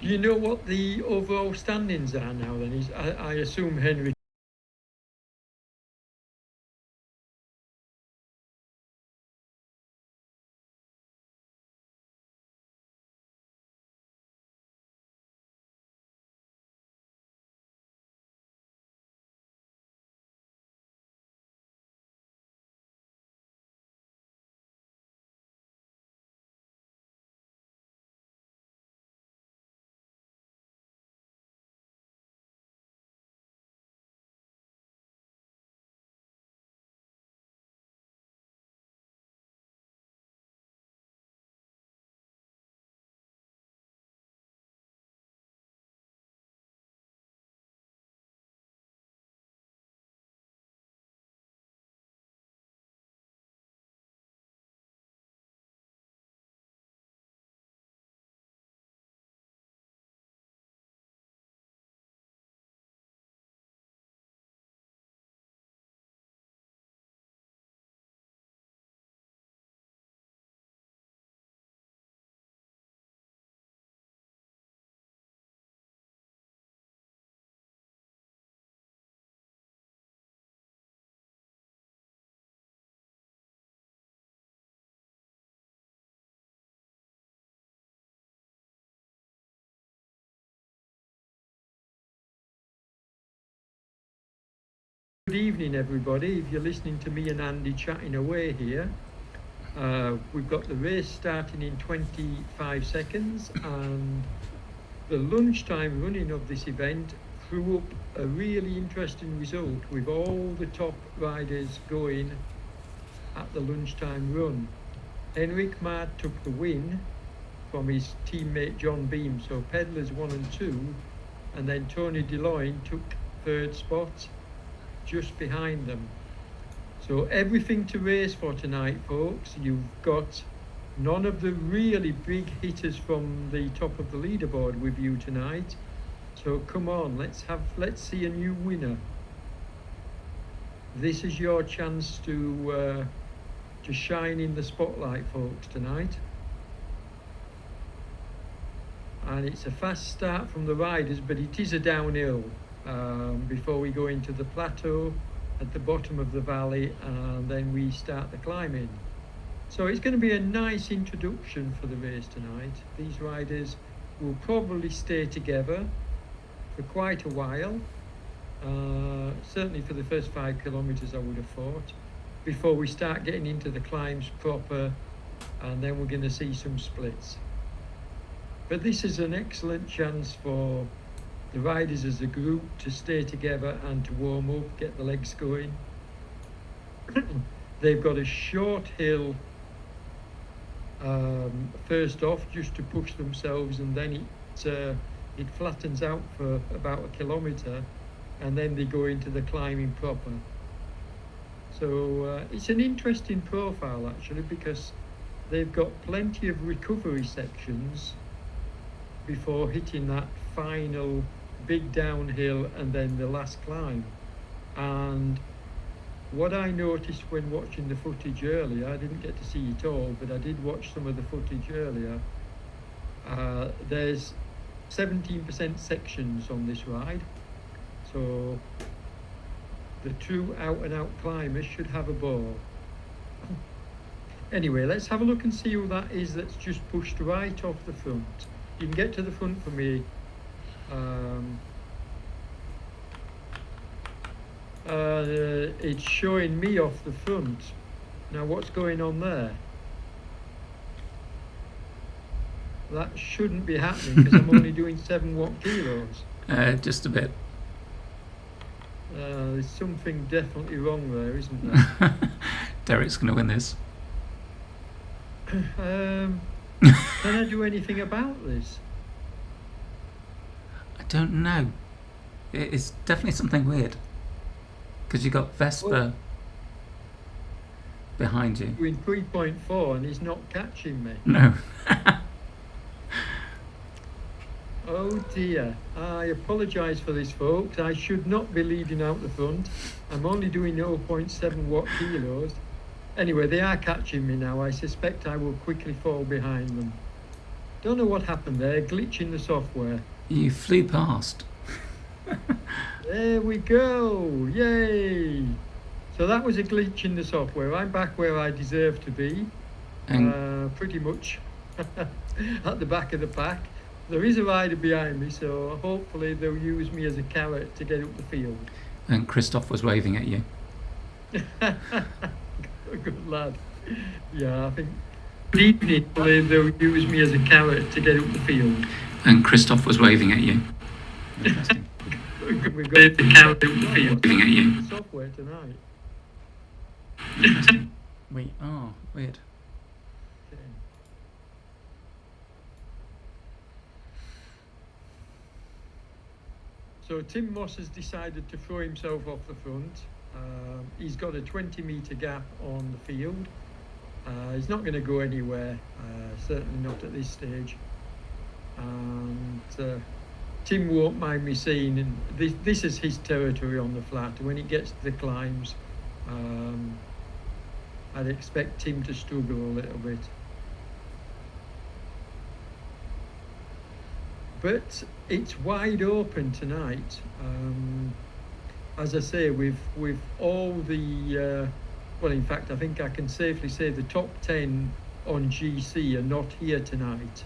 Do you know what the overall standings are now then? I assume Henry. Good evening, everybody. If you're listening to me and Andy chatting away here, we've got the race starting in 25 seconds, and the lunchtime running of this event threw up a really interesting result with all the top riders going at the lunchtime run. Henrik Maat took the win from his teammate John Beam, so Pedlars 1 and 2, and then Tony DeLoyne took third spot just behind them. So everything to race for tonight, folks. You've got none of the really big hitters from the top of the leaderboard with you tonight. So come on, let's see a new winner. This is your chance to shine in the spotlight, folks, tonight. And it's a fast start from the riders, but it is a downhill before we go into the plateau at the bottom of the valley, and then we start the climbing. So it's going to be a nice introduction for the race tonight. These riders will probably stay together for quite a while, certainly for the first 5 kilometers, I would have thought, before we start getting into the climbs proper, and then we're going to see some splits. But this is an excellent chance for the riders as a group to stay together and to warm up, get the legs going. They've got a short hill first off, just to push themselves, and then it flattens out for about a kilometre, and then they go into the climbing proper. So it's an interesting profile actually, because they've got plenty of recovery sections before hitting that final big downhill and then the last climb. And what I noticed when watching the footage earlier, I didn't get to see it all, but I did watch some of the footage earlier. There's 17% sections on this ride, so the true out and out climbers should have a ball. Anyway, let's have a look and see who that is that's just pushed right off the front. You can get to the front for me. It's showing me off the front. Now what's going on there? That shouldn't be happening because I'm only doing 7 watt kilos. Just a bit. There's something definitely wrong there, isn't there? Derek's going to win this. Can I do anything about this? I don't know. It's definitely something weird. Because you got Vesper behind you. Doing 3.4 and he's not catching me. No. Oh dear. I apologise for this, folks. I should not be leading out the front. I'm only doing 0.7 watt kilos. Anyway, they are catching me now. I suspect I will quickly fall behind them. Don't know what happened there. Glitch in the software. You flew past. There we go. Yay! So that was a glitch in the software. I'm back where I deserve to be. And Pretty much at the back of the pack. There is a rider behind me, so hopefully they'll use me as a carrot to get up the field. and Christoph was waving at you. Good lad. Yeah, I think hopefully they'll use me as a carrot to get up the field. And Christoph was waving at you. Interesting. We've got the carrot up the field. Waving at you. Software tonight. Interesting. Weird. Okay. So Tim Moss has decided to throw himself off the front. He's got a 20-metre gap on the field. He's not going to go anywhere, certainly not at this stage. And Tim won't mind me saying, and this is his territory on the flat. When it gets to the climbs, I'd expect Tim to struggle a little bit. But it's wide open tonight. As I say, with all the, well, in fact, I think I can safely say the top 10 on GC are not here tonight.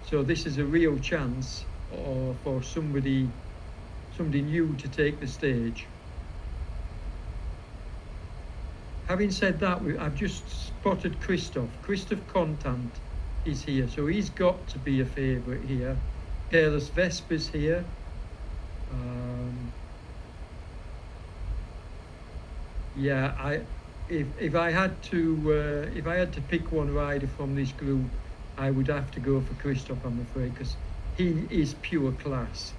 So this is a real chance for somebody new to take the stage. Having said that, I've just spotted Christoph. Christoph Contant is here, so he's got to be a favourite here. Careless Vesper's here. Yeah, if I had to pick one rider from this group, I would have to go for Christoph, I'm afraid, because he is pure class,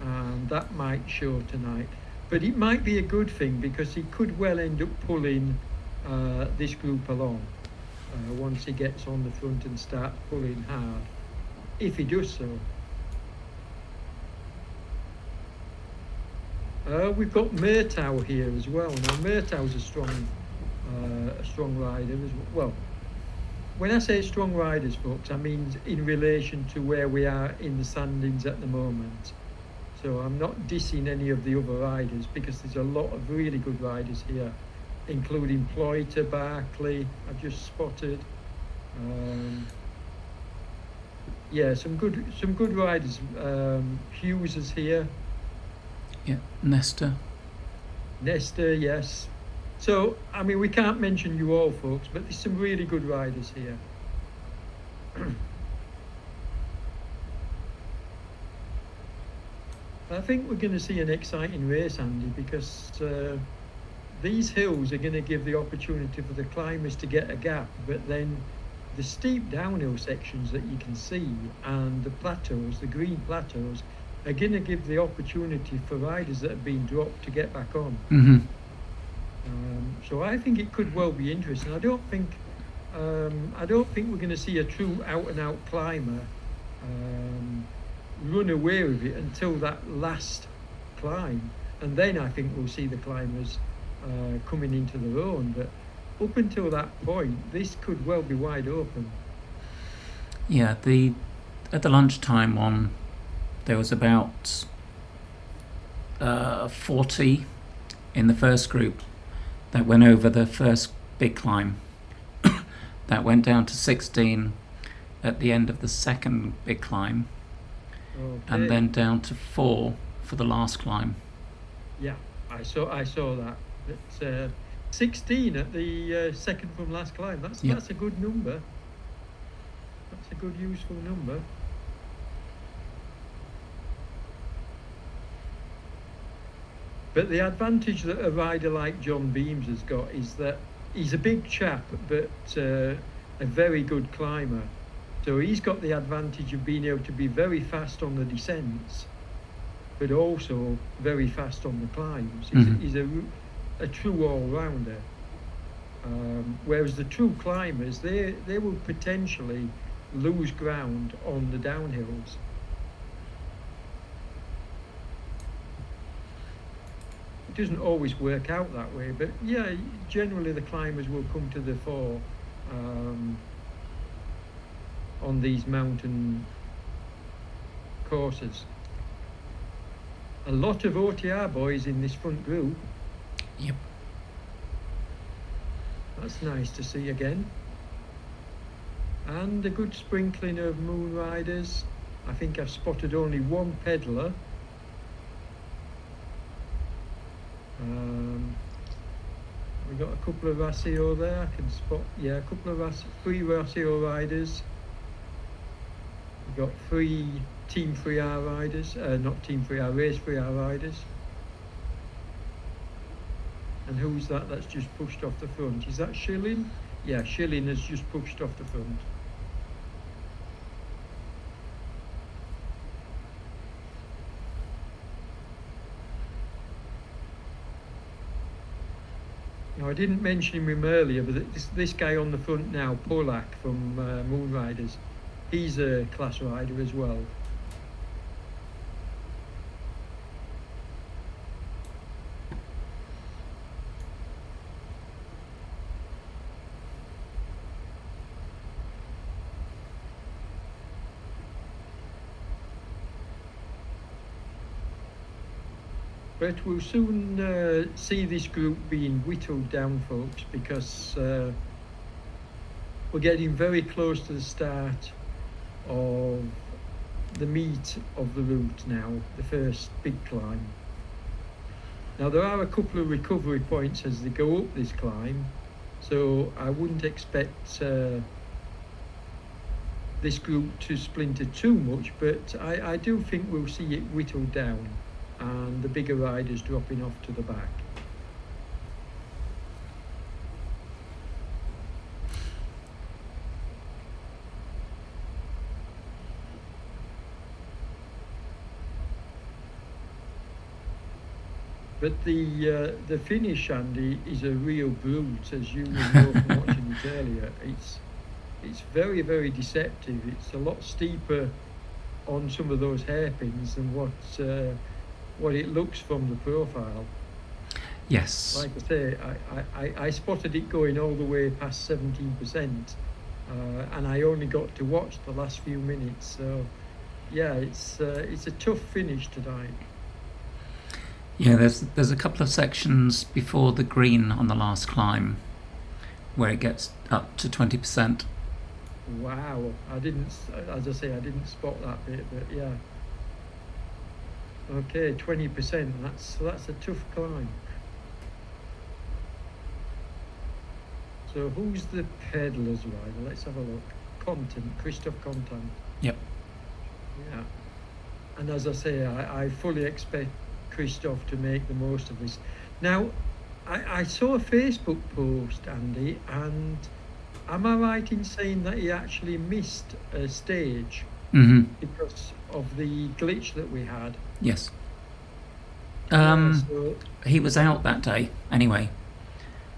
and that might show tonight. But it might be a good thing, because he could well end up pulling this group along once he gets on the front and start pulling hard, if he does so. We've got Murtaugh here as well. Now Murtaugh's a strong rider as well. When I say strong riders, folks, I mean in relation to where we are in the standings at the moment. So I'm not dissing any of the other riders, because there's a lot of really good riders here, including Ploiter, Barkley, I've just spotted. Yeah, some good riders. Hughes is here. Yeah, Nesta, yes. So, I mean, we can't mention you all, folks, but there's some really good riders here. I think we're going to see an exciting race, Andy, because these hills are going to give the opportunity for the climbers to get a gap, but then the steep downhill sections that you can see and the plateaus, the green plateaus, are going to give the opportunity for riders that have been dropped to get back on. Mm-hmm. So I think it could well be interesting. I don't think we're going to see a true out-and-out climber run away with it until that last climb, and then I think we'll see the climbers coming into their own. But up until that point, this could well be wide open. Yeah, at the lunchtime one, there was about 40 in the first group that went over the first big climb. That went down to 16 at the end of the second big climb, Okay. and then down to 4 for the last climb. Yeah, I saw that. That's 16 at the second from last climb. That's a good number. That's a good useful number. But the advantage that a rider like John Beams has got is that he's a big chap, but a very good climber. So he's got the advantage of being able to be very fast on the descents, but also very fast on the climbs. He's a true all-rounder. Whereas the true climbers, they will potentially lose ground on the downhills. It doesn't always work out that way, but yeah, generally the climbers will come to the fore on these mountain courses. A lot of OTR boys in this front group. Yep. That's nice to see again. And a good sprinkling of moon riders. I think I've spotted only one peddler. We got a couple of Rasio there. I can spot, yeah, a couple of three Rasio riders. We've got 3 Team 3R riders, not Team 3R, Race 3R riders. And who's that that's just pushed off the front? Is that Shilling? Yeah, Shilling has just pushed off the front. Now, I didn't mention him earlier, but this guy on the front now, Polak from Moon Riders, he's a class rider as well. But we'll soon see this group being whittled down, folks, because we're getting very close to the start of the meat of the route now, the first big climb. Now, there are a couple of recovery points as they go up this climb, so I wouldn't expect this group to splinter too much, but I do think we'll see it whittled down and the bigger riders dropping off to the back. But the finish, Andy, is a real brute, as you will know from watching it earlier. It's very, very deceptive. It's a lot steeper on some of those hairpins than what it looks from the profile. Yes. Like I say, I spotted it going all the way past 17%, and I only got to watch the last few minutes. So, yeah, it's a tough finish tonight. Yeah, there's a couple of sections before the green on the last climb where it gets up to 20%. Wow, I didn't spot that bit, but yeah. Okay, 20%. That's a tough climb. So who's the peddler's rider? Let's have a look. Christoph Contant. Yep. Yeah. And as I say, I fully expect Christoph to make the most of this. Now, I saw a Facebook post, Andy, and am I right in saying that he actually missed a stage because of the glitch that we had? Yes. So He was out that day anyway.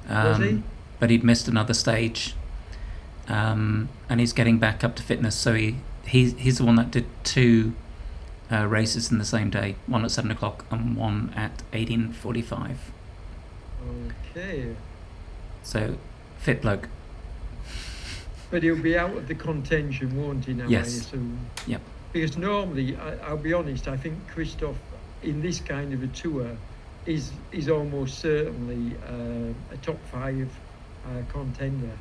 was he? But he'd missed another stage. And he's getting back up to fitness, so he's the one that did 2 races in the same day, one at 7 o'clock and one at 18:45. Okay. So, fit bloke. But he'll be out of the contention, won't he, now, Yes. I assume? Yep. Because normally, I'll be honest, I think Christoph, in this kind of a tour, is almost certainly a top 5 contender.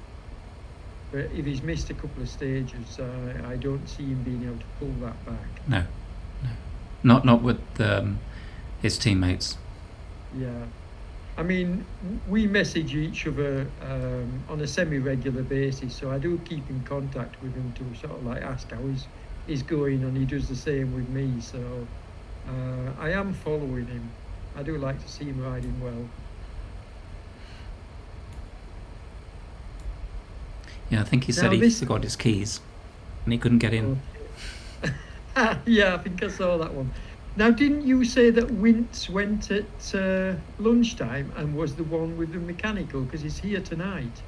But if he's missed a couple of stages, I don't see him being able to pull that back. No. Not with his teammates. Yeah. I mean, we message each other on a semi-regular basis, so I do keep in contact with him to sort of like ask how he's going, and he does the same with me. So I am following him. I do like to see him riding well. Yeah, I think he said he forgot his keys and he couldn't get in. Okay. Yeah, I think I saw that one. Now, didn't you say that Wintz went at lunchtime and was the one with the mechanical? Because he's here tonight.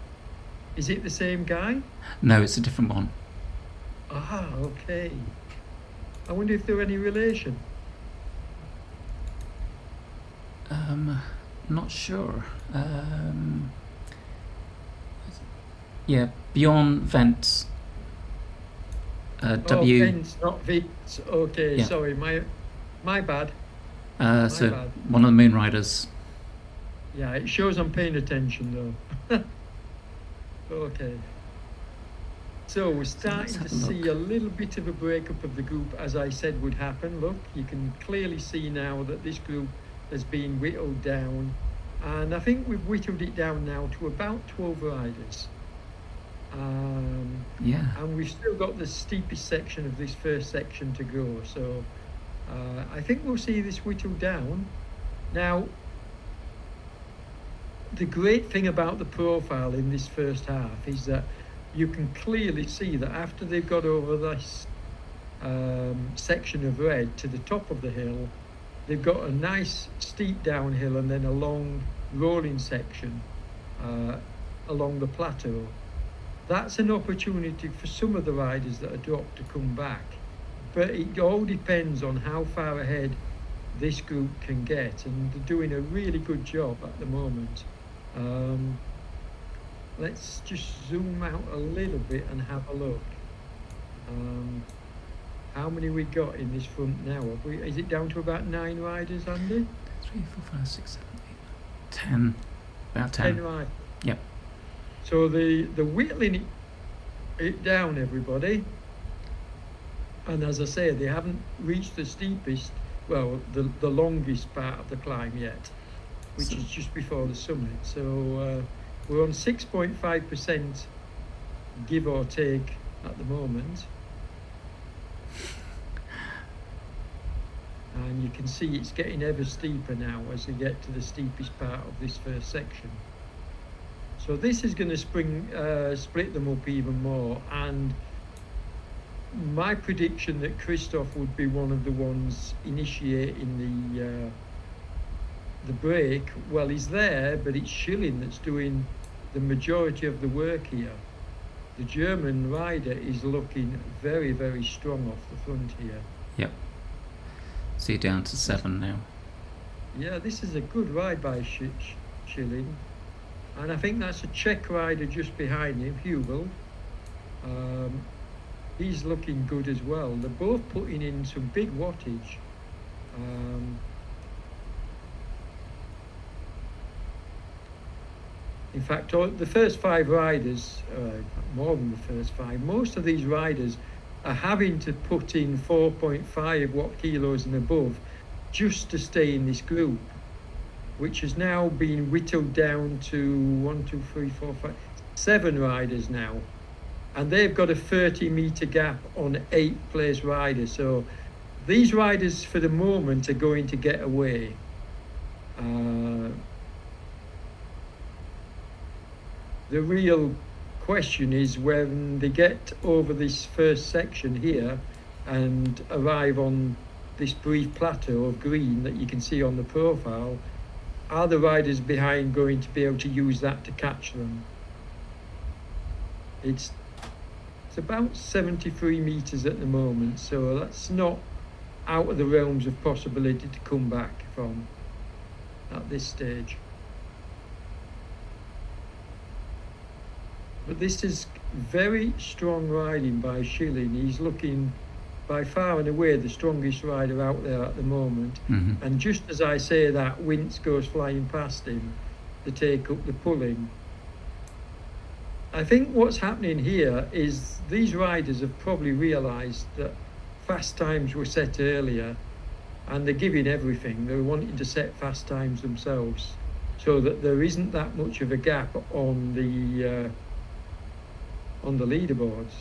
Is it the same guy? No, it's a different one. Ah, okay. I wonder if they're any relation. Not sure. Yeah, Bjorn Vents Oh, W. Vince, not Vince. Okay, Yeah. sorry, my bad. So bad. one of the Moon Riders. Yeah, it shows I'm paying attention though. Okay. So we're starting to have a see look. a little bit of a breakup of the group, as I said would happen. Look, you can clearly see now that this group has been whittled down. And I think we've whittled it down now to about 12 riders. Yeah. And we've still got the steepest section of this first section to go. So I think we'll see this whittled down. Now, the great thing about the profile in this first half is that you can clearly see that after they've got over this section of red to the top of the hill, they've got a nice steep downhill and then a long rolling section along the plateau. That's an opportunity for some of the riders that are dropped to come back, but it all depends on how far ahead this group can get, and they're doing a really good job at the moment. Let's just zoom out a little bit and have a look. How many we got in this front now? Is it down to about 9 riders, Andy? 3, 4, 5, 6, 7, 8, 10. About 10. 10 riders. Yep. So the whittling it down, everybody. And as I say, they haven't reached the steepest, well, the longest part of the climb yet, which is just before the summit. So we're on 6.5%, give or take, at the moment. And you can see it's getting ever steeper now as we get to the steepest part of this first section. So this is going to split them up even more. And my prediction that Christoph would be one of the ones initiating the break, well, he's there, but it's Schilling that's doing the majority of the work here. The German rider is looking very, very strong off the front here. Yep. See down to 7 now. Yeah, this is a good ride by Schilling. And I think that's a Czech rider just behind him, Hubel. He's looking good as well. They're both putting in some big wattage. In fact, the first 5 riders, more than the first 5, most of these riders are having to put in 4.5 watt kilos and above just to stay in this group, which has now been whittled down to 1, 2, 3, 4, 5, 7 riders now. And they've got a 30-meter gap on 8th place riders. So these riders for the moment are going to get away. The real question is when they get over this first section here and arrive on this brief plateau of green that you can see on the profile, are the riders behind going to be able to use that to catch them? It's about 73 meters at the moment, so that's not out of the realms of possibility to come back from at this stage. But this is very strong riding by Schilling. He's looking by far and away the strongest rider out there at the moment. Mm-hmm. And just as I say that, Wince goes flying past him to take up the pulling. I think what's happening here is these riders have probably realised that fast times were set earlier and they're giving everything. They're wanting to set fast times themselves so that there isn't that much of a gap on the leaderboards.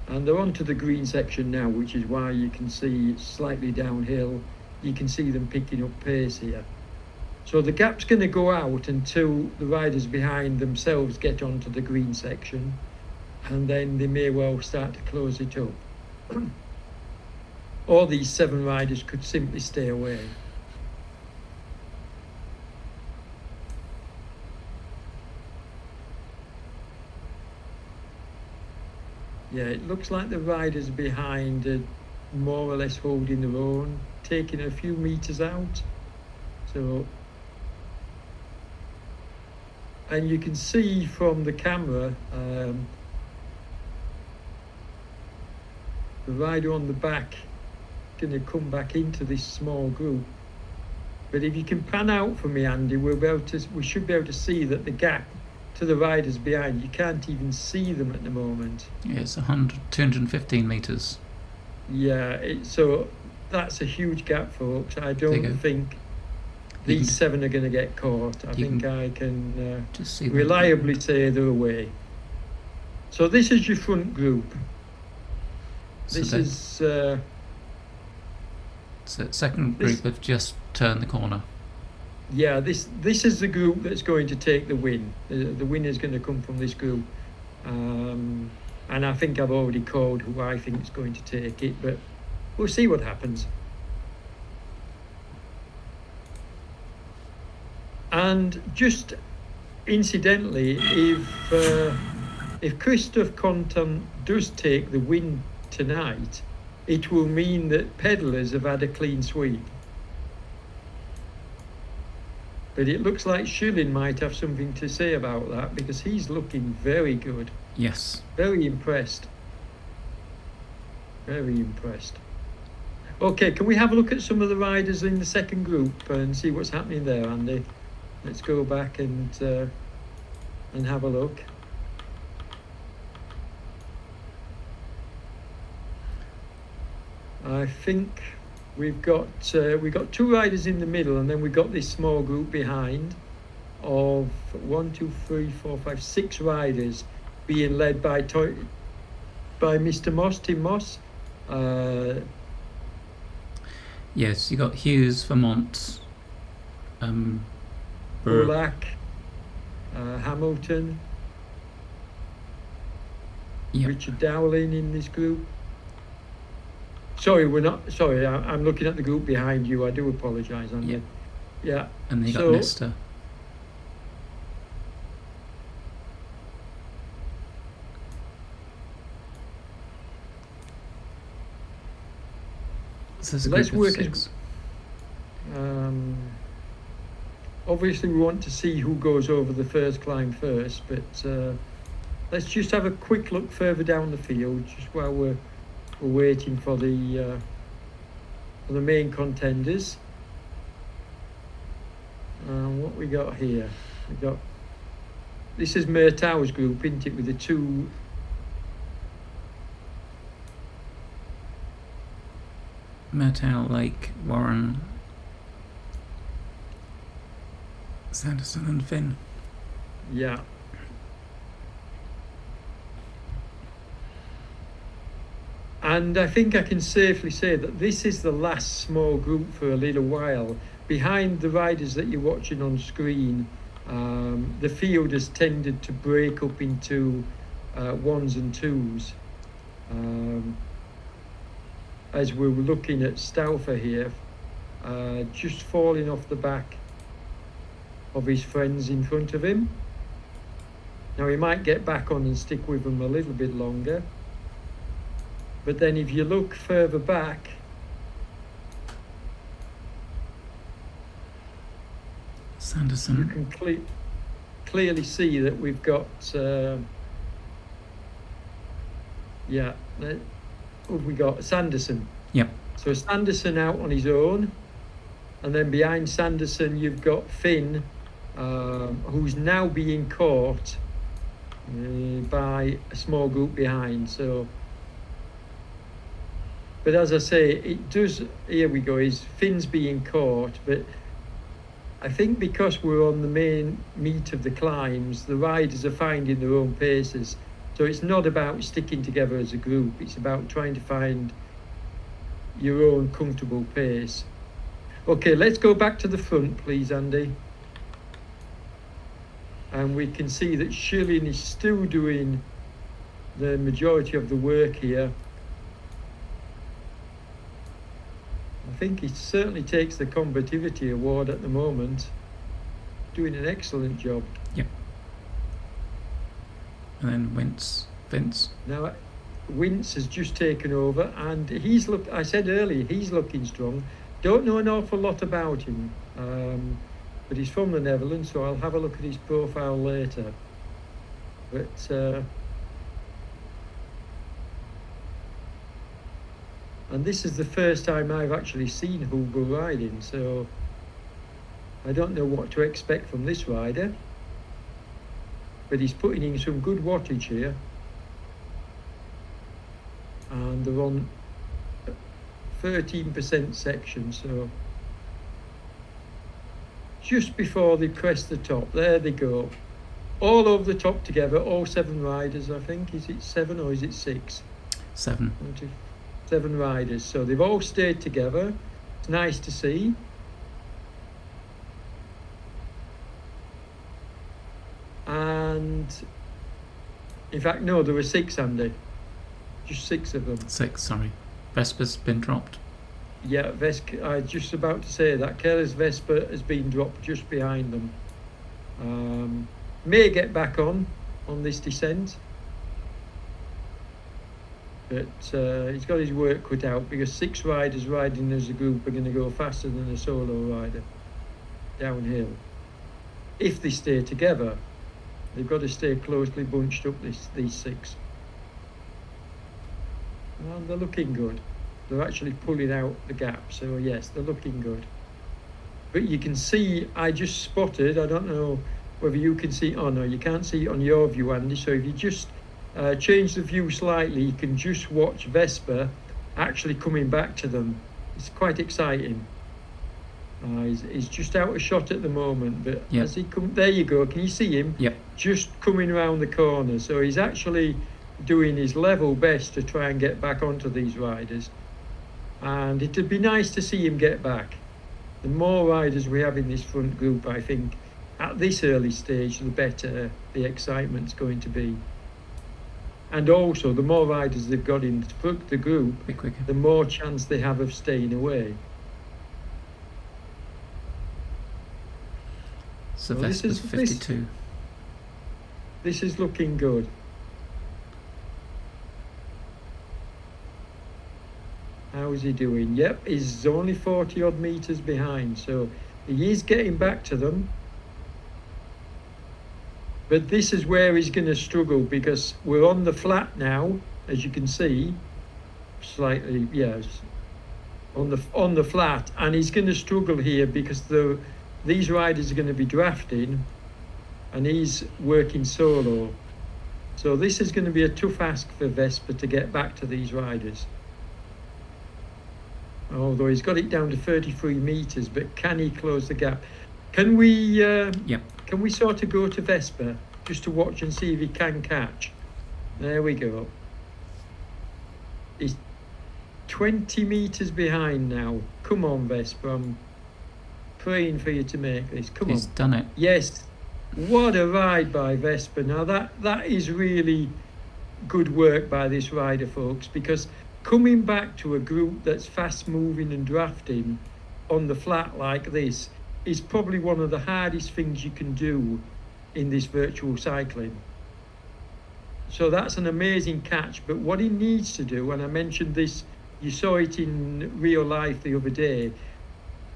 And they're onto the green section now, which is why you can see it's slightly downhill. You can see them picking up pace here. So the gap's going to go out until the riders behind themselves get onto the green section, and then they may well start to close it up. Or these 7 riders could simply stay away. Yeah, it looks like the riders behind are more or less holding their own, taking a few meters out. So and you can see from the camera the rider on the back going to come back into this small group. But if you can pan out for me, Andy, we should be able to see that the gap to the riders behind, you can't even see them at the moment. Yeah, it's 215 metres. Yeah, so that's a huge gap, folks. I There you don't go. think You these can- 7 are going to get caught. I you think can I can Just see that. reliably say they're away. So this is your front group. So This the is so second this- group have just turned the corner. yeah, this is the group that's going to take the win. The win is going to come from this group, and I think I've already called who I think is going to take it, but we'll see what happens. And just incidentally, if Christophe Contant does take the win tonight, it will mean that pedalers have had a clean sweep. But it looks like Schilling might have something to say about that, because he's looking very good. Yes. Very impressed. Very impressed. Okay, can we have a look at some of the riders in the second group and see what's happening there, Andy? Let's go back and have a look. I think we've got 2 riders in the middle, and then we've got this small group behind of 1, 2, 3, 4, 5, 6 riders being led by Mr. Moss, Tim Moss. Yes, you got Hughes, Vermont, Burlak, Hamilton, Yep. Richard Dowling in this group. Sorry, I'm looking at the group behind you. I do apologise, Andy. Yep. Yeah. And then you got So- Nesta. So there's a Let's group of work as- 6. Obviously, we want to see who goes over the first climb first, but let's just have a quick look further down the field, just while we're waiting for the main contenders. What we got here? This is Murtau's group, isn't it, with the 2. Murtaugh, Lake, Warren, Sanderson and Finn. Yeah. And I think I can safely say that this is the last small group for a little while. Behind the riders that you're watching on screen, the field has tended to break up into 1s and 2s. As we were looking at Stauffer here, just falling off the back of his friends in front of him. Now he might get back on and stick with them a little bit longer. But then if you look further back, you Sanderson. can clearly see that we've got, we got Sanderson. Yep. So Sanderson out on his own, and then behind Sanderson you've got Finn, who's now being caught by a small group behind. So, but as I say, it does. Here we go. Finn's being caught, but I think because we're on the main meat of the climbs, the riders are finding their own paces. So it's not about sticking together as a group. It's about trying to find your own comfortable pace. Okay, let's go back to the front, please, Andy. And we can see that Schilling is still doing the majority of the work here. I think he certainly takes the combativity award at the moment. Doing an excellent job. And then Vince. Now, Wince has just taken over, and I said earlier, he's looking strong. Don't know an awful lot about him. but he's from the Netherlands, so I'll have a look at his profile later. But and this is the first time I've actually seen Hugo riding, so I don't know what to expect from this rider, but he's putting in some good wattage here, and they're on 13% section, so just before they crest the top, there they go, all over the top together, all 7 riders, I think. Is it 7 or is it 6? 7. 7 riders, so they've all stayed together. It's nice to see. And in fact, no, there were 6, Andy. Just 6 of them. 6, sorry. Vespa's been dropped. Yeah, I was just about to say that. Keller's Vespa has been dropped just behind them. May get back on this descent, but he's got his work cut out, because 6 riders riding as a group are going to go faster than a solo rider downhill. If they stay together, they've got to stay closely bunched up, these 6. And they're looking good. They're actually pulling out the gap, so yes, they're looking good. But you can see, I just spotted, I don't know whether you can see, oh no, you can't see it on your view, Andy, so if you just change the view slightly, you can just watch Vespa actually coming back to them. It's quite exciting. He's just out of shot at the moment, but yep. As he there you go, can you see him? Yep. Just coming around the corner, so he's actually doing his level best to try and get back onto these riders, and it'd be nice to see him get back. The more riders we have in this front group, I think at this early stage, the better the excitement's going to be. And also, the more riders they've got in the group, the more chance they have of staying away. So Vespa's 52. This is looking good. How is he doing? Yep, he's only 40 odd meters behind, so he is getting back to them. But this is where he's going to struggle, because we're on the flat now, as you can see, slightly, yes, on the flat, and he's going to struggle here because these riders are going to be drafting, and he's working solo. So this is going to be a tough ask for Vespa to get back to these riders. Although he's got it down to 33 meters, but can he close the gap? Can we? Yep. Can we sort of go to Vespa just to watch and see if he can catch? There we go. He's 20 meters behind now. Come on, Vespa. I'm praying for you to make this. Come on. He's done it. Yes. What a ride by Vespa. Now that is really good work by this rider, folks, because coming back to a group that's fast moving and drafting on the flat like this is probably one of the hardest things you can do in this virtual cycling. So that's an amazing catch. But what he needs to do, and I mentioned this, you saw it in real life the other day,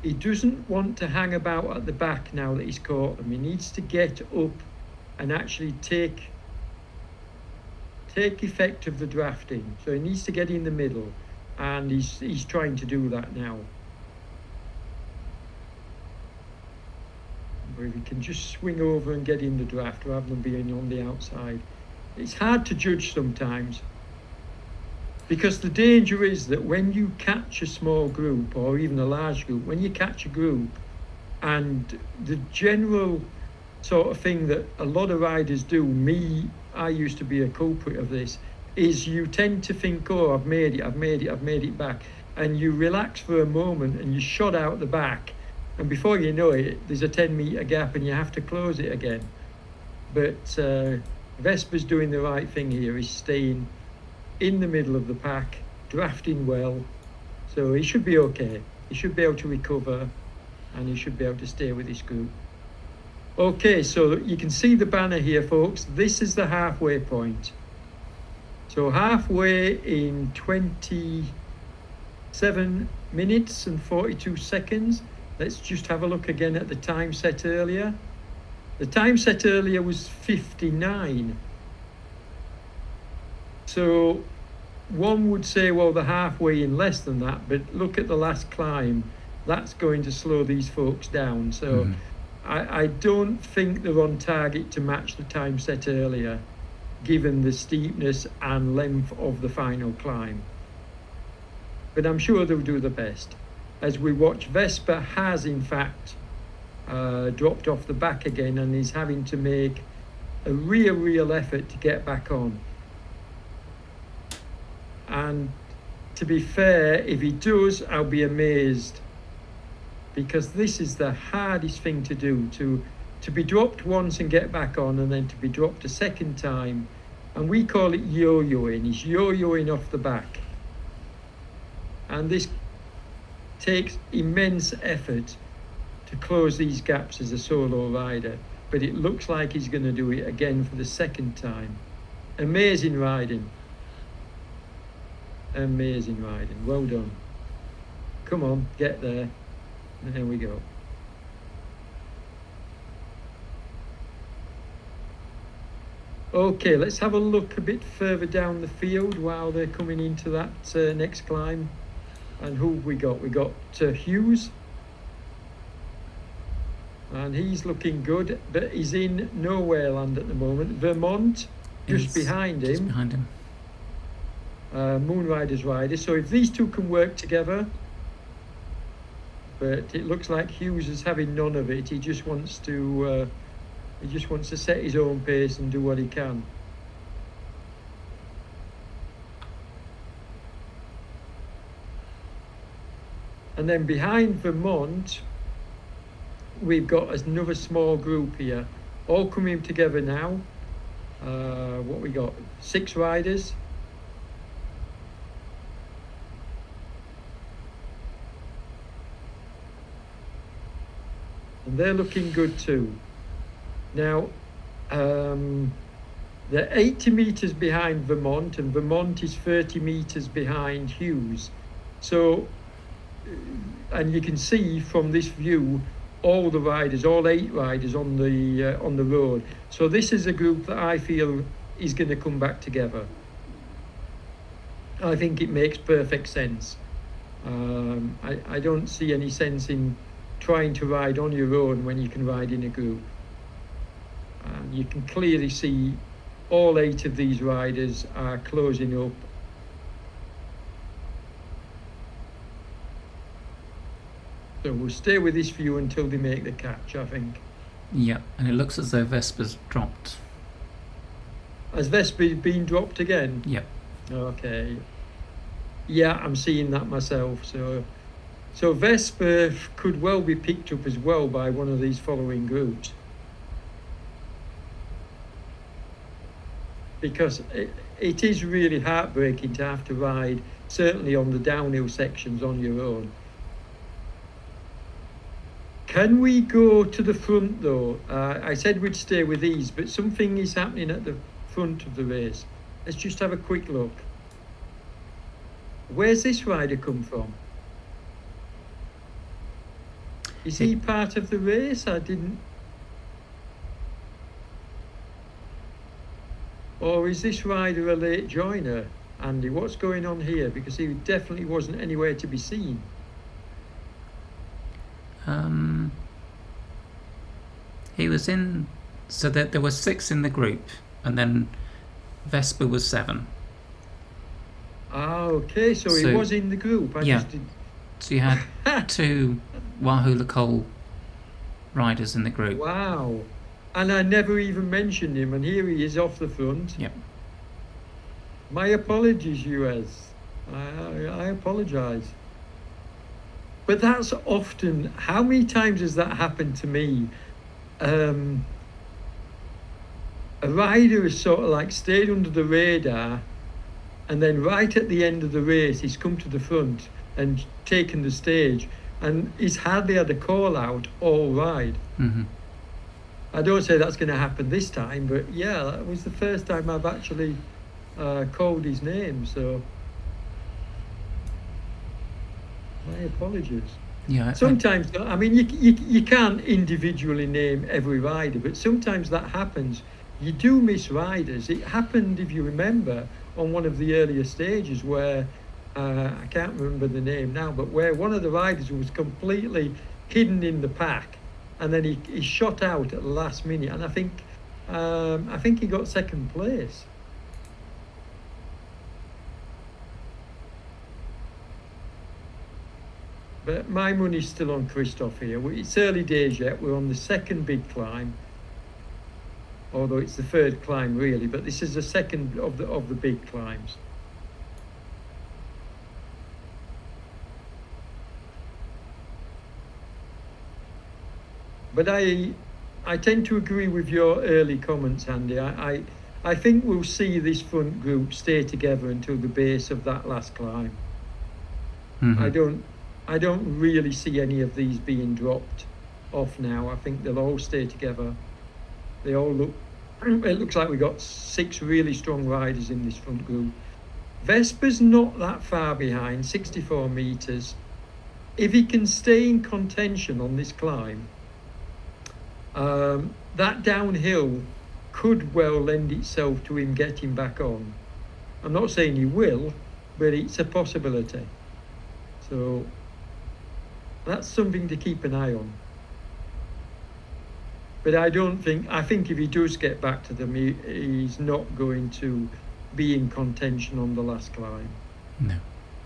he doesn't want to hang about at the back now that he's caught them. He needs to get up and actually take effect of the drafting. So he needs to get in the middle, and he's trying to do that now. If he can just swing over and get in the draft rather than being on the outside. It's hard to judge sometimes, because the danger is that when you catch a small group or even a large group, when you catch a group, and the general sort of thing that a lot of riders do, I used to be a culprit of this, is you tend to think, oh, I've made it back, and you relax for a moment and you shot out the back, and before you know it, there's a 10-meter gap and you have to close it again. But Vespa's doing the right thing here. He's staying in the middle of the pack, drafting well, so he should be okay. He should be able to recover, and he should be able to stay with his group. Okay, so you can see the banner here, folks. This is the halfway point. So halfway in 27 minutes and 42 seconds. Let's just have a look again at the time set earlier. The time set earlier was 59. So one would say, well, they're halfway in less than that, but look at the last climb. That's going to slow these folks down. So I don't think they're on target to match the time set earlier, given the steepness and length of the final climb. But I'm sure they'll do the best. As we watch, Vespa has in fact dropped off the back again and is having to make a real effort to get back on. And to be fair, if he does, I'll be amazed, because this is the hardest thing to do, to be dropped once and get back on, and then to be dropped a second time. And we call it yo-yoing. He's yo-yoing off the back. And this takes immense effort to close these gaps as a solo rider. But it looks like he's going to do it again for the second time. Amazing riding. Amazing riding. Well done. Come on, get there. There we go. Okay, let's have a look a bit further down the field while they're coming into that next climb. And who have we got? We got Hughes. And he's looking good, but he's in nowhere land at the moment. Vermont, just behind him. Just behind him. Moonrider's rider. So if these two can work together, but it looks like Hughes is having none of it. He just wants to set his own pace and do what he can. And then behind Vermont, we've got another small group here, all coming together now. What we got? 6 riders. And they're looking good too. Now, they're 80 metres behind Vermont, and Vermont is 30 metres behind Hughes. So, and you can see from this view all the riders, all 8 riders on the road. So this is a group that I feel is going to come back together. I think it makes perfect sense. I don't see any sense in trying to ride on your own when you can ride in a group. You can clearly see all 8 of these riders are closing up. So we'll stay with this view until they make the catch, I think. Yeah, and it looks as though Vespa's dropped. Has Vespa been dropped again? Yep. Okay. Yeah, I'm seeing that myself. So Vespa could well be picked up as well by one of these following groups. Because it is really heartbreaking to have to ride, certainly on the downhill sections, on your own. Can we go to the front though? I said we'd stay with these, but something is happening at the front of the race. Let's just have a quick look. Where's this rider come from? Is he part of the race? I didn't... Or is this rider a late joiner, Andy? What's going on here? Because he definitely wasn't anywhere to be seen. He was in... So there were 6 in the group, and then Vespa was 7. Ah, okay, so he was in the group. So you had 2 Wahoo Cole riders in the group. Wow. And I never even mentioned him, and here he is off the front. Yep. My apologies, US. I apologise. But that's often... How many times has that happened to me? A rider has sort of like stayed under the radar, and then right at the end of the race, he's come to the front and taken the stage, and he's hardly had a call out all ride. Mm-hmm. I don't say that's going to happen this time, but yeah, that was the first time I've actually called his name, so my apologies. Yeah, Sometimes, I mean, you can't individually name every rider, but sometimes that happens. You do miss riders. It happened, if you remember, on one of the earlier stages where I can't remember the name now, but where one of the riders was completely hidden in the pack, and then he shot out at the last minute, and I think he got second place. But my money's still on Christoph here. It's early days yet. We're on the second big climb, although it's the third climb really. But this is the second of the big climbs. But I tend to agree with your early comments, Andy. I think we'll see this front group stay together until the base of that last climb. Mm-hmm. I don't really see any of these being dropped off now. I think they'll all stay together. They all look. It looks like we've got 6 really strong riders in this front group. Vesper's not that far behind, 64 meters. If he can stay in contention on this climb, that downhill could well lend itself to him getting back on. I'm not saying he will, but it's a possibility. So that's something to keep an eye on. But I think if he does get back to them, he's not going to be in contention on the last climb. No.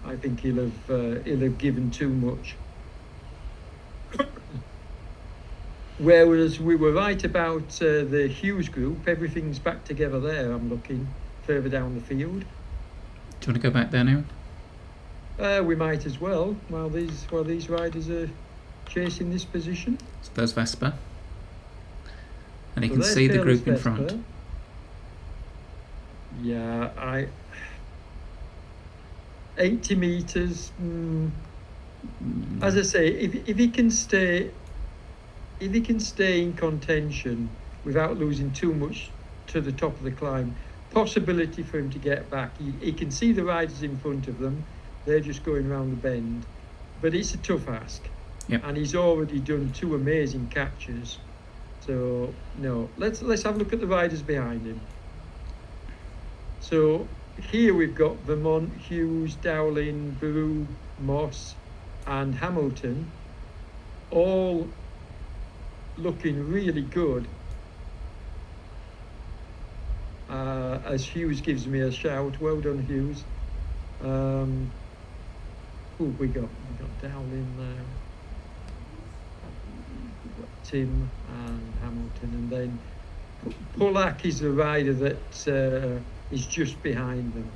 I think he'll have given too much. Whereas we were right about the Hughes group, everything's back together there. I'm looking further down the field. Do you want to go back there now? We might as well while these riders are chasing this position. So there's Vesper, and you So can there's see the Taylor's group in Vesper. front. Yeah, 80 meters. As I say, if he can stay in contention without losing too much to the top of the climb, possibility for him to get back. He can see the riders in front of them. They're just going around the bend, but it's a tough ask. Yep. And he's already done 2 amazing catches. So no, let's have a look at the riders behind him. So here we've got Vermont, Hughes, Dowling, Baru, Moss, and Hamilton, all looking really good. As Hughes gives me a shout, well done, Hughes. Who we got? We got Dowling there, we've got Tim and Hamilton, and then Pollack is the rider that is just behind them.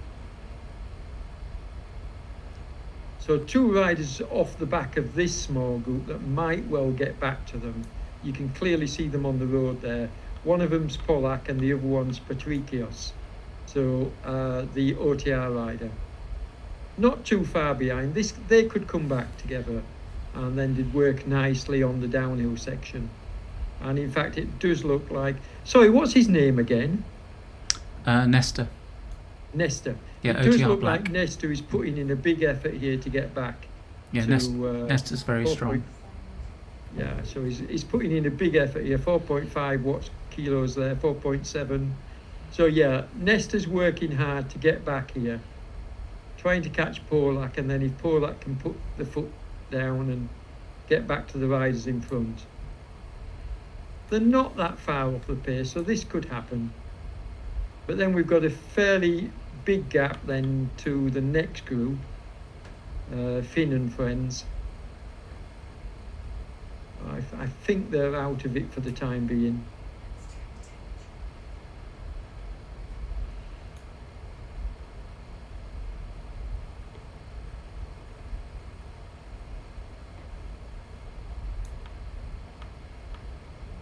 So 2 riders off the back of this small group that might well get back to them. You can clearly see them on the road there. One of them's Pollack and the other one's Patricios. So the OTR rider. Not too far behind. They could come back together, and then did work nicely on the downhill section. And in fact, it does look like. Sorry, what's his name again? Nesta. Nesta. Yeah, It does OTR look Black. like Nesta is putting in a big effort here to get back. Yeah, Nesta's very 4. strong. Yeah, so he's putting in a big effort here. 4.5 watts kilos there, 4.7. So yeah, Nesta's working hard to get back here, trying to catch Pollack, and then if Pollack can put the foot down and get back to the riders in front. They're not that far off the pace, so this could happen. But then we've got a fairly big gap then to the next group, Finn and friends. I think they're out of it for the time being.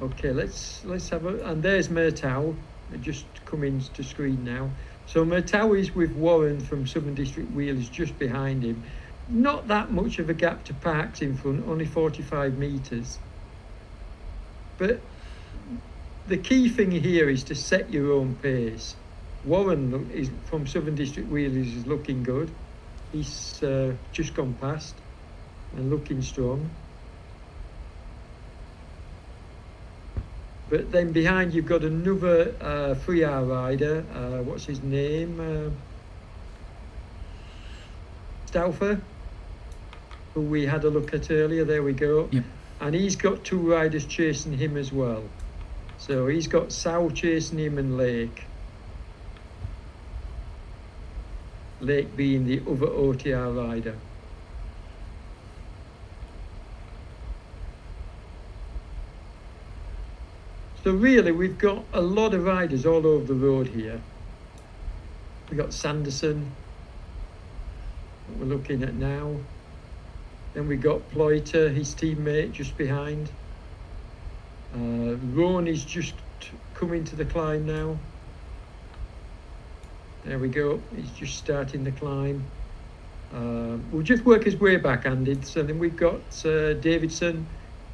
Okay, let's have a, and there's Murtaugh just coming to screen now. So Murtaugh is with Warren from Southern District Wheelers just behind him. Not that much of a gap to Parks in front, only 45 meters. But the key thing here is to set your own pace. Warren is from Southern District Wheelers is looking good. He's just gone past. and looking strong. But then behind you've got another 3R rider. What's his name? Stauffer, who we had a look at earlier. There we go. Yep. And he's got 2 riders chasing him as well. So he's got Sal chasing him and Lake. Lake being the other OTR rider. So really we've got a lot of riders all over the road here. We've got Sanderson, that we're looking at now. Then we got Ploiter, his teammate, just behind. Roan is just coming to the climb now. There we go, he's just starting the climb. We'll just work his way back, Andy. So then we've got Davidson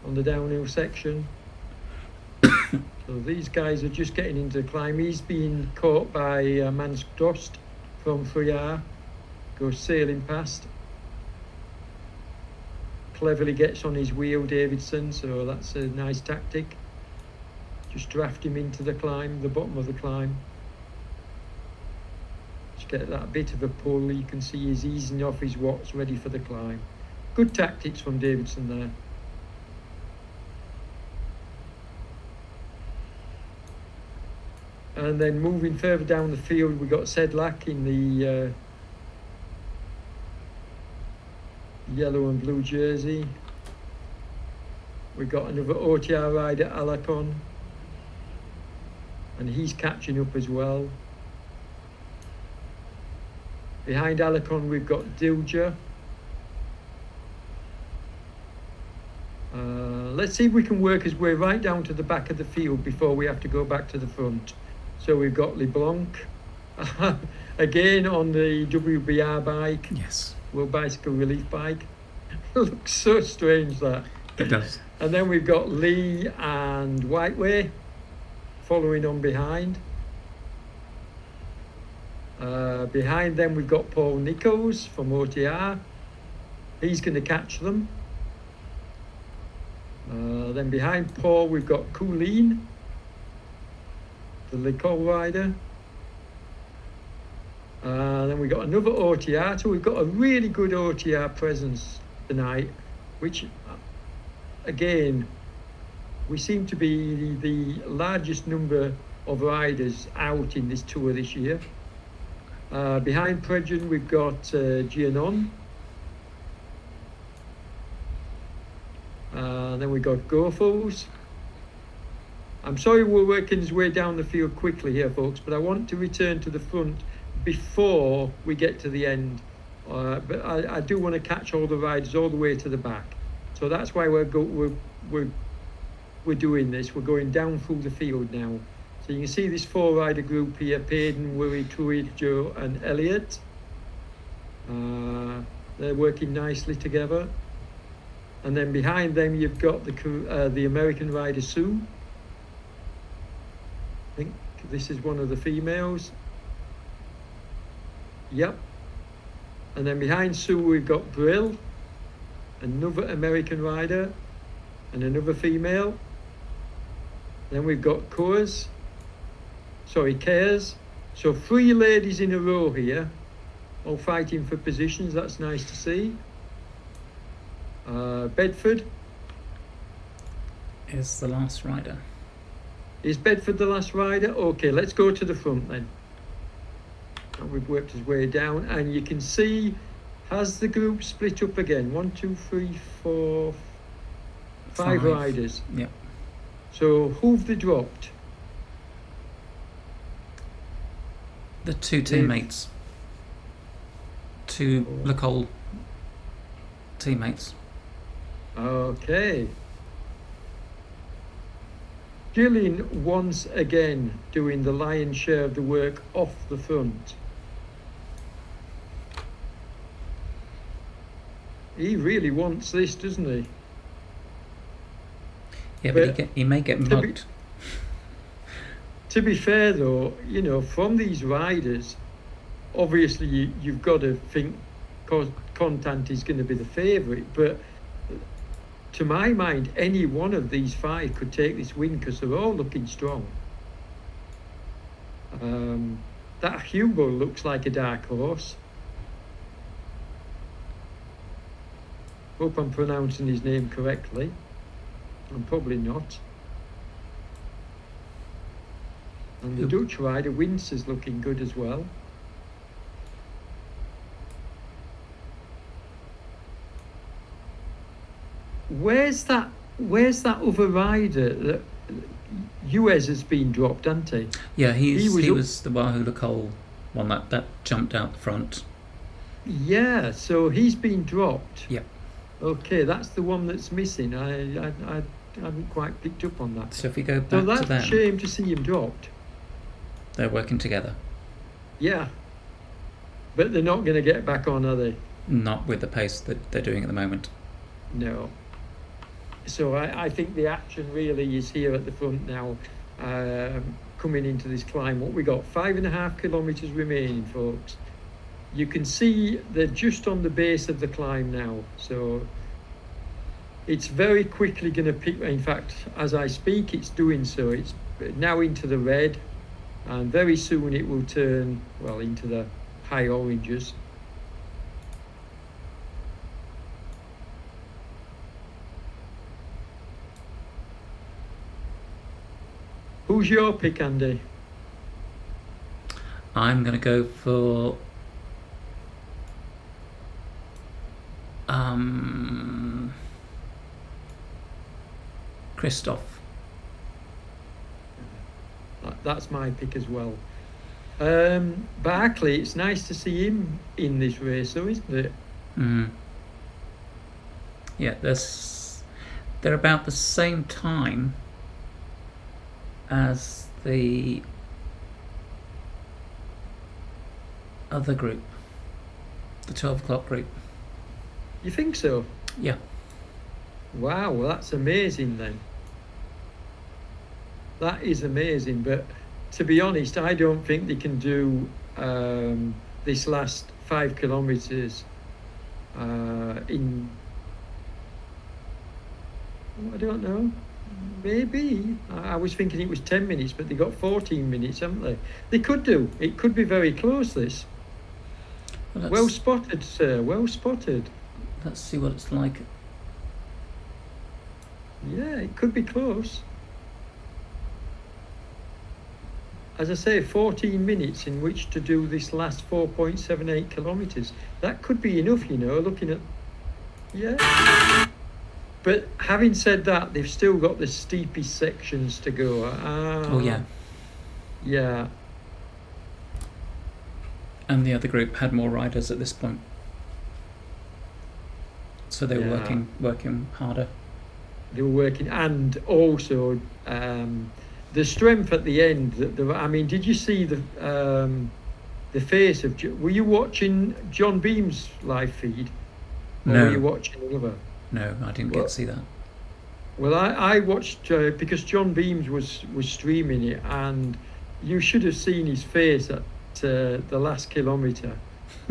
on the downhill section. So these guys are just getting into the climb. He's been caught by Mansk Dost from 3R. Goes sailing past. Cleverly gets on his wheel, Davidson, so that's a nice tactic. Just draft him into the climb, the bottom of the climb. Just get that bit of a pull. You can see he's easing off his watts, ready for the climb. Good tactics from Davidson there. And then moving further down the field, we got Sedlak in the yellow and blue jersey. We got another OTR rider, Alakon, and he's catching up as well. Behind Alakon, we've got Dilger. Let's see if we can work his way right down to the back of the field before we have to go back to the front. So we've got LeBlanc again on the WBR bike. Yes. World Bicycle Relief bike. It looks so strange, that. It does. And then we've got Lee and Whiteway following on behind. Behind them we've got Paul Nichols from OTR. He's going to catch them. Then behind Paul we've got Coolin, the Licol rider. Then we've got another OTR, so we've got a really good OTR presence tonight, which again, we seem to be the largest number of riders out in this tour this year. Behind Prejean we've got Gianon. Then we've got Gophos. I'm sorry we're working his way down the field quickly here, folks, but I want to return to the front before we get to the end. But I do want to catch all the riders all the way to the back. So that's why we're doing this. We're going down through the field now. So you can see this 4-rider group here: Payden, Wurry, Truid, Joe and Elliot. They're working nicely together. And then behind them you've got the American rider Sue. I think this is one of the females. Yep. And then behind Sue we've got Brill, another American rider, and another female. Then we've got Cares. So 3 ladies in a row here, all fighting for positions. That's nice to see. Bedford Is the last rider. Is Bedford the last rider? Okay, let's go to the front then. And we've worked his way down, and you can see, has the group split up again? 1, 2, 3, 4, 5 riders. Yep. So who've they dropped? The 2 teammates. 2 Licol teammates. Okay. Gillian once again doing the lion's share of the work off the front. He really wants this, doesn't he? Yeah, but he may get mugged. To be fair though, you know, from these riders, obviously you've got to think Contant is going to be the favourite, but to my mind, any one of these 5 could take this win because they're all looking strong. That Hugo looks like a dark horse. Hope I'm pronouncing his name correctly. I'm probably not. And the Dutch rider, Wince, is looking good as well. Where's that other rider that US has been dropped, hasn't he? Yeah, he was the Wahoo Cole one that jumped out the front. Yeah, so he's been dropped. Yep. Okay, that's the one that's missing. I hadn't quite picked up on that. So if we go back So to that's them, a shame to see him dropped. they're working together. Yeah. But they're not going to get back on, are they? Not with the pace that they're doing at the moment. No. So I think the action really is here at the front now, coming into this climb. What we got, 5.5 kilometres remaining, folks. You can see they're just on the base of the climb now. So it's very quickly going to pick. In fact, as I speak, it's doing so. It's now into the red, and very soon it will turn, well, into the high oranges. Who's your pick, Andy? I'm going to go for Christoph. That's my pick as well. Barkley, it's nice to see him in this race, though, isn't it? Yeah, they're about the same time as the other group, the 12 o'clock group. You think so? Yeah. Wow, well, that's amazing then. That is amazing, but to be honest, I don't think they can do this last 5 kilometres in, I don't know, maybe. I was thinking it was 10 minutes, but they got 14 minutes, haven't they? They could do. It could be very close, this. Well spotted, sir, well spotted. Let's see what it's like. Yeah, it could be close. As I say, 14 minutes in which to do this last 4.78 kilometres. That could be enough, you know, looking at... Yeah. But having said that, they've still got the steepest sections to go. Oh, yeah. Yeah. And the other group had more riders at this point. So they were working harder. They were working, and also the strength at the end. I mean, did you see the face of? Were you watching John Beam's live feed? Or No. Were you watching another? No, I didn't get to see that. Well, I watched because John Beams was streaming it, and you should have seen his face at the last kilometre.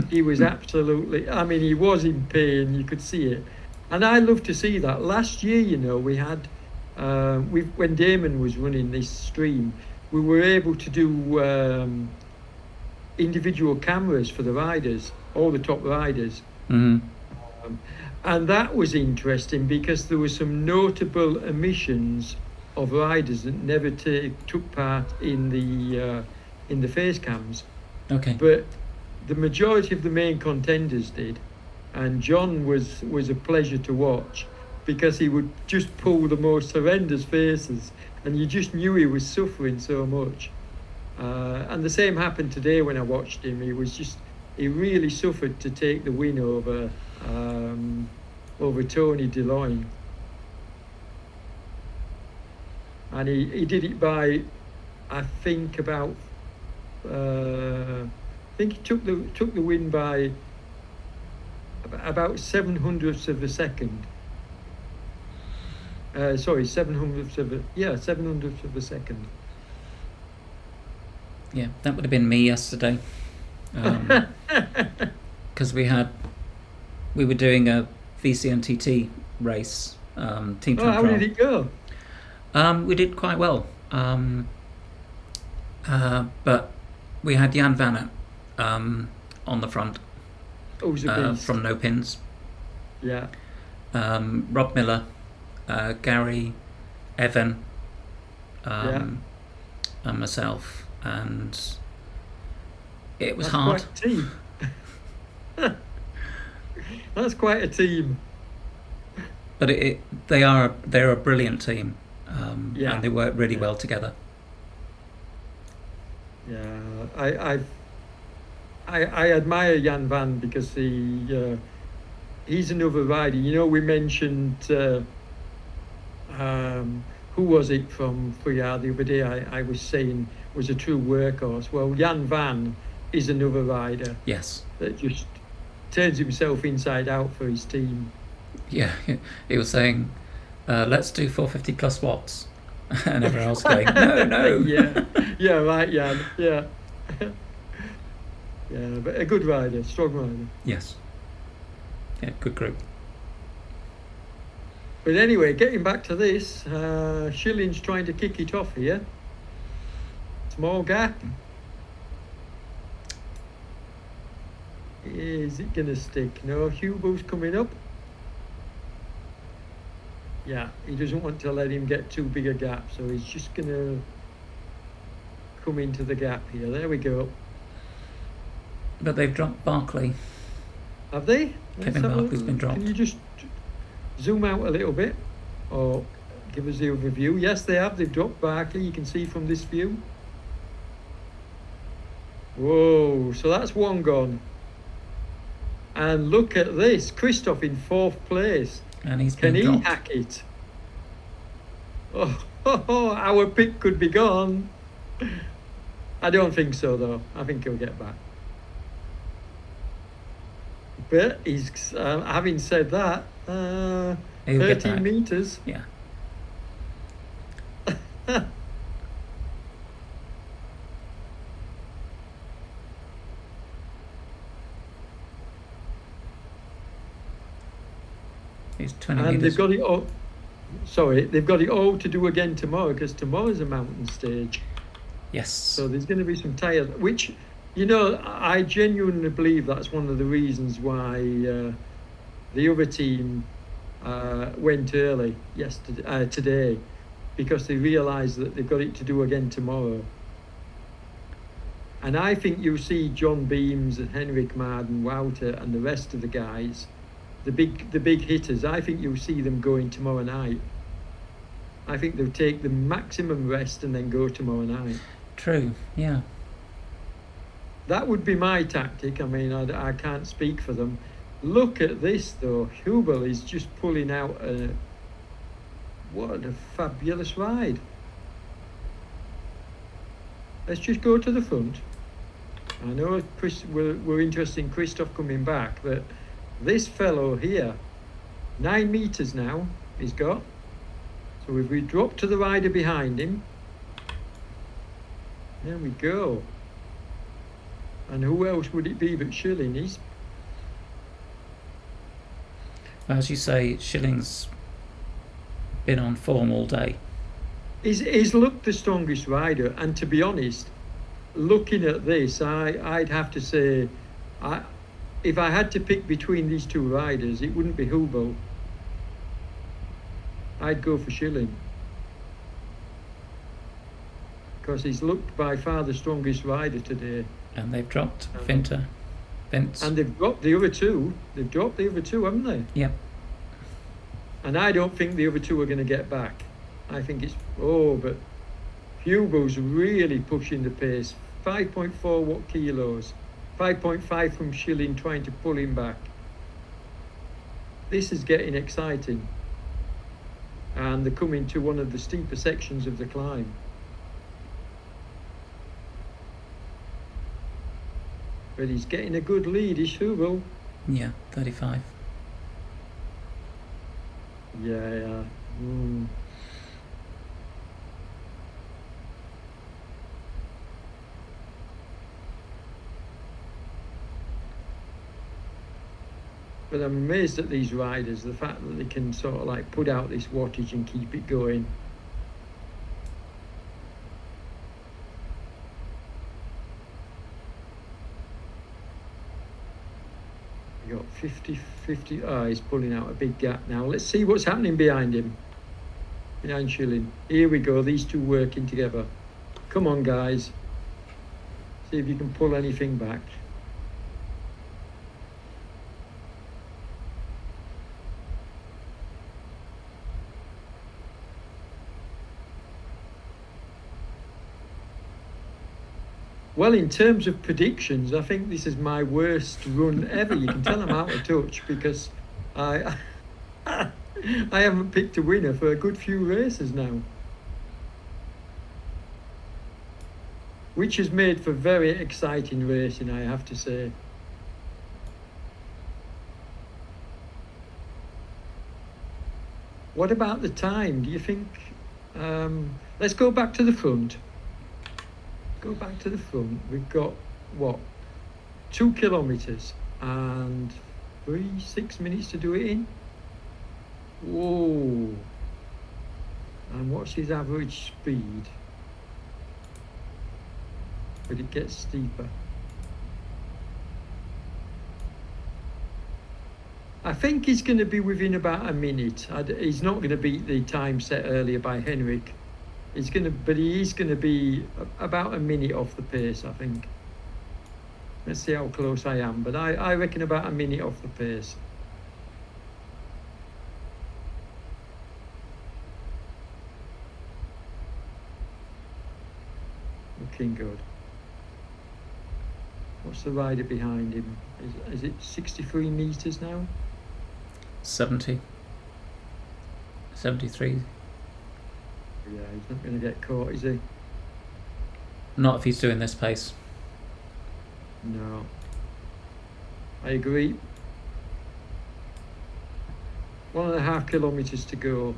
He was absolutely, I mean, he was in pain, you could see it. And I love to see that. Last year, you know, we had, when Damon was running this stream, we were able to do individual cameras for the riders, all the top riders. Mm-hmm. And that was interesting because there were some notable omissions of riders that never took part in the face cams. Okay. But the majority of the main contenders did, and John was a pleasure to watch because he would just pull the most horrendous faces, and you just knew he was suffering so much. And the same happened today when I watched him. He really suffered to take the win over Tony DeLoyne, and he did it by, I think about. I think he took the win by about 700ths of a second. 700ths of a second. Yeah, that would have been me yesterday. Because we were doing a VCNTT race team Oh, time how trial. did it go? We did quite well, but we had Jan Vanner on the front Who's a beast? from No Pins. Yeah. Rob Miller, Gary, Evan, Yeah. and myself, and it was That's hard. quite a team. That's quite a team. But they're a brilliant team, Yeah. and they work really Yeah. well together. Yeah. I admire Jan Van because he's another rider. You know, we mentioned who was it from Fuyar the other day? I was saying was a true workhorse. Well, Jan Van is another rider Yes. that just turns himself inside out for his team. Yeah, he was saying, let's do 450 plus watts. And everyone else going, no. Yeah. Yeah, right, Jan. Yeah. Yeah, but a good rider, strong rider. Yes. Yeah, good group. But anyway, getting back to this, Schilling's trying to kick it off here. Small gap. Is it going to stick? No, Hugo's coming up. Yeah, he doesn't want to let him get too big a gap, so he's just going to come into the gap here. There we go. But they've dropped Barkley. Have they? Kevin Barkley's been dropped. Can you just zoom out a little bit or give us the overview? Yes, they have. They've dropped Barkley. You can see from this view. Whoa, so that's one gone. And look at this. Christoph in 4th place. And he's Can been he dropped. hack it? Oh, our pick could be gone. I don't think so, though. I think he'll get back. But he's having said that, He'll get 13 back. meters. Yeah. He's 20 And meters. they've got it all. Sorry, they've got it all to do again tomorrow because tomorrow's a mountain stage. Yes. So there's going to be some tyres, which, you know, I genuinely believe that's one of the reasons why the other team went early today, because they realised that they've got it to do again tomorrow. And I think you'll see John Beams and Henrik Marden, Wouter, and the rest of the guys, the big hitters. I think you'll see them going tomorrow night. I think they'll take the maximum rest and then go tomorrow night. True, yeah. That would be my tactic. I mean, I can't speak for them. Look at this, though. Hubel is just pulling out what a fabulous ride. Let's just go to the front. I know we're interested in Christoph coming back, but this fellow here, 9 meters now, he's got. So if we drop to the rider behind him, there we go. And who else would it be but Schilling? As you say, Schilling's been on form all day. He's looked the strongest rider, and to be honest, looking at this, I'd have to say, if I had to pick between these two riders, it wouldn't be Hubel. I'd go for Schilling. Because he's looked by far the strongest rider today. And they've dropped Vince. And they've dropped the other two. They've dropped the other two, haven't they? Yep. And I don't think the other two are going to get back. I think it's... but Hugo's really pushing the pace. 5.4 watt kilos. 5.5 from Schilling trying to pull him back. This is getting exciting. And they're coming to one of the steeper sections of the climb. But he's getting a good lead, is Hugo. Yeah, 35. Yeah. But I'm amazed at these riders, the fact that they can sort of like put out this wattage and keep it going. We got 50. Oh, he's pulling out a big gap now. Let's see what's happening behind him. Behind Schilling. Here we go, these two working together. Come on, guys. See if you can pull anything back. Well, in terms of predictions, I think this is my worst run ever. You can tell I'm out of touch because I I haven't picked a winner for a good few races now. Which has made for very exciting racing, I have to say. What about the time? Do you think... let's go back to the front. Go back to the front. We've got, what, 2 kilometres and 6 minutes to do it in. Whoa. And what's his average speed? But it gets steeper. I think he's going to be within about a minute. He's not going to beat the time set earlier by Henrik. But he is going to be about a minute off the pace, I think. Let's see how close I am, but I reckon about a minute off the pace. Looking good. What's the rider behind him? Is it 63 metres now? 70. 73. Yeah, he's not going to get caught, is he? Not if he's doing this pace. No. I agree. 1.5 kilometres to go.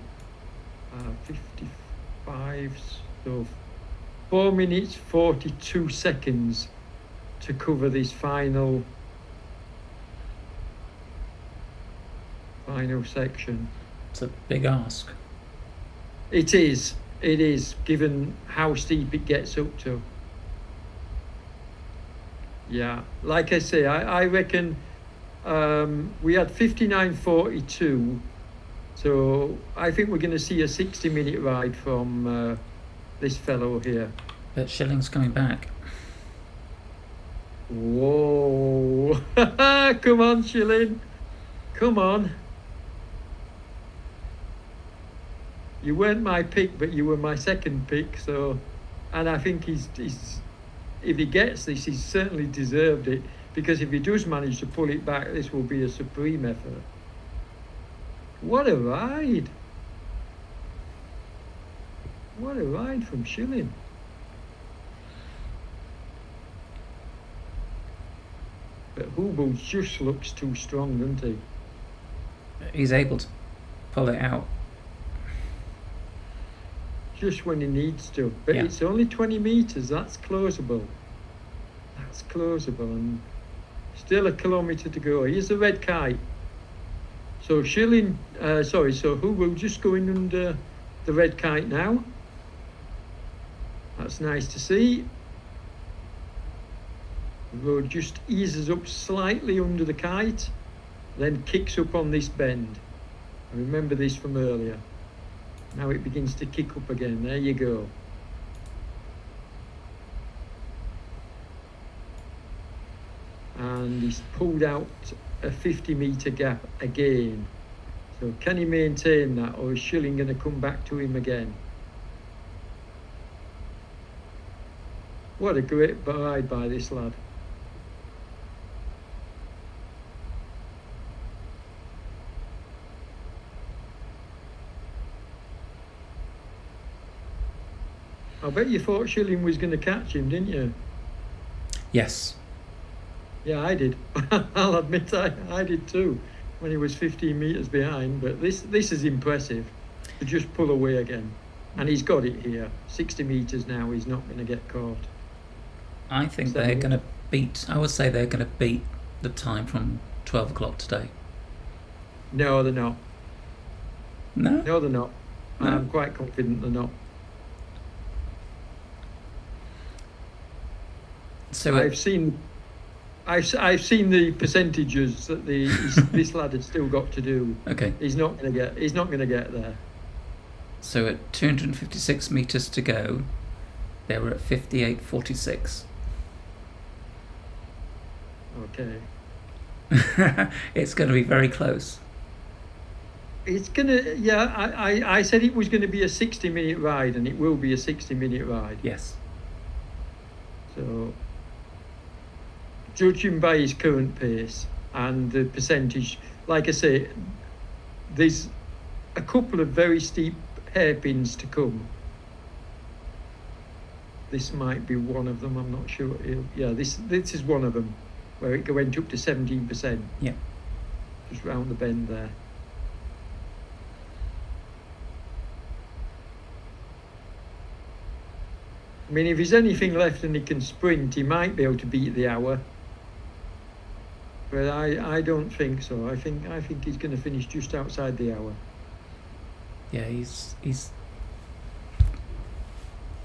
55, so 4 minutes 42 seconds to cover this final section. It's a big ask. It is, given how steep it gets up to. Yeah, like I say, I reckon we had 59.42, so I think we're going to see a 60-minute ride from this fellow here. But Schilling's coming back. Whoa! Come on, Schilling. Come on. You weren't my pick, but you were my second pick. So, and I think he's if he gets this, he's certainly deserved it. Because if he does manage to pull it back, this will be a supreme effort. What a ride! What a ride from Schilling. But Hubel just looks too strong, doesn't he? He's able to pull it out. Just when he needs to. But Yeah. It's only 20 metres, that's closable. That's closable, and still a kilometre to go. Here's the red kite. So Schilling, so Hubel just going under the red kite now. That's nice to see. The road just eases up slightly under the kite, then kicks up on this bend. I remember this from earlier. Now it begins to kick up again. There you go. And he's pulled out a 50-metre gap again. So can he maintain that, or is Schilling going to come back to him again? What a great ride by this lad. I bet you thought Schilling was going to catch him, didn't you? Yes. Yeah, I did. I'll admit I did too, when he was 15 metres behind. But this is impressive, to just pull away again. And he's got it here. 60 metres now, he's not going to get caught. I think they're going to beat... I would say they're going to beat the time from 12 o'clock today. No, they're not. No? No, they're not. No? I'm quite confident they're not. So I've seen the percentages that this lad has still got to do. okay. He's not going to get there. So at 256 meters to go, they were at 58.46. Okay. It's going to be very close. It's gonna, yeah. I said it was going to be a 60-minute ride, and it will be a 60-minute ride. Yes. So, judging by his current pace and the percentage, like I say, there's a couple of very steep hairpins to come. This might be one of them. I'm not sure. Yeah, this is one of them, where it went up to 17%. Yeah. Just round the bend there. I mean, if there's anything left and he can sprint, he might be able to beat the hour. But I don't think so. I think he's going to finish just outside the hour. Yeah, he's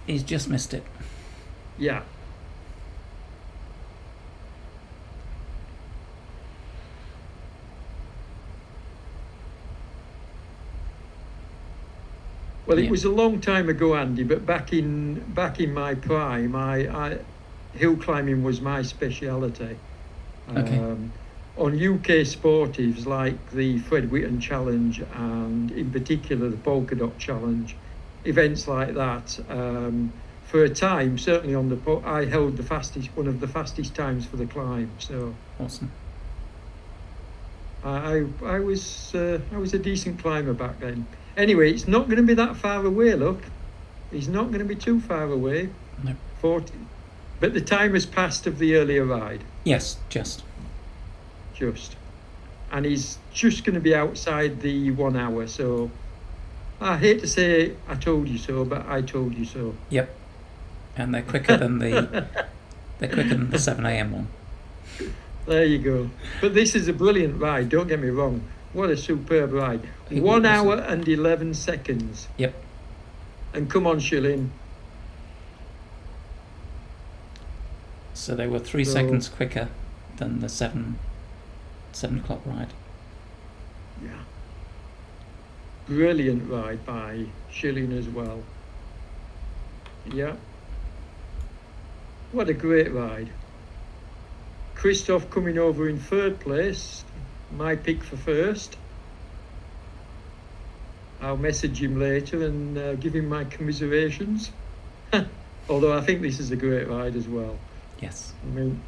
just missed it. Yeah. Well, Yeah. it was a long time ago, Andy, but back in my prime, I hill climbing was my speciality. Okay. On UK sportives like the Fred Whitton Challenge and in particular the Polka Dot Challenge, events like that, for a time, certainly on I held one of the fastest times for the climb. So Awesome. I was a decent climber back then. Anyway, it's not going to be that far away. Look, he's not going to be too far away. No. 40, but the time has passed of the earlier ride. Yes, just. And he's just going to be outside the 1 hour. So I hate to say I told you so, but I told you so. Yep. And they're quicker than the 7 a.m. one. There you go. But this is a brilliant ride. Don't get me wrong. What a superb ride. It 1 was. hour and 11 seconds. Yep. And come on, Shilling. So they were 3 seconds quicker than the 7 o'clock ride. Yeah. Brilliant ride by Shilling as well. Yeah. What a great ride. Christoph coming over in third place. My pick for first. I'll message him later and give him my commiserations. Although I think this is a great ride as well. Yes. I mean,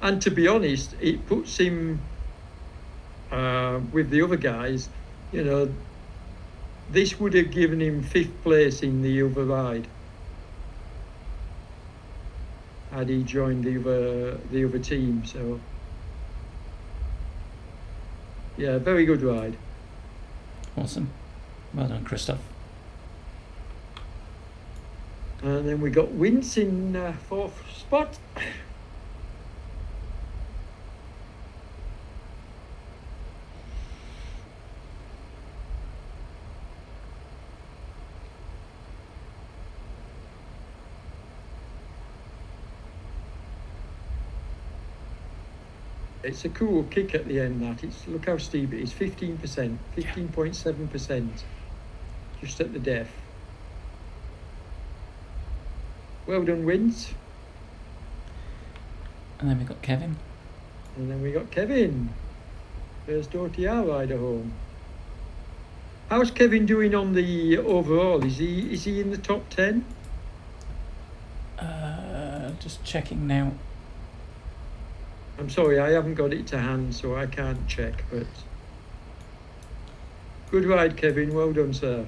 and to be honest, it puts him with the other guys. You know, this would have given him 5th place in the other ride had he joined the other team. So yeah, very good ride. Awesome. Well done, Christoph. And then we got Wince in 4th spot. It's a cool kick at the end. Look how steep it is. 15%, 15.7%, just at the death. Well done, Wince. And then we got Kevin. And then we got Kevin. First OTR rider home. How's Kevin doing on the overall? Is he in the top 10? Just checking now. I'm sorry, I haven't got it to hand, so I can't check, but good ride, Kevin. Well done, sir.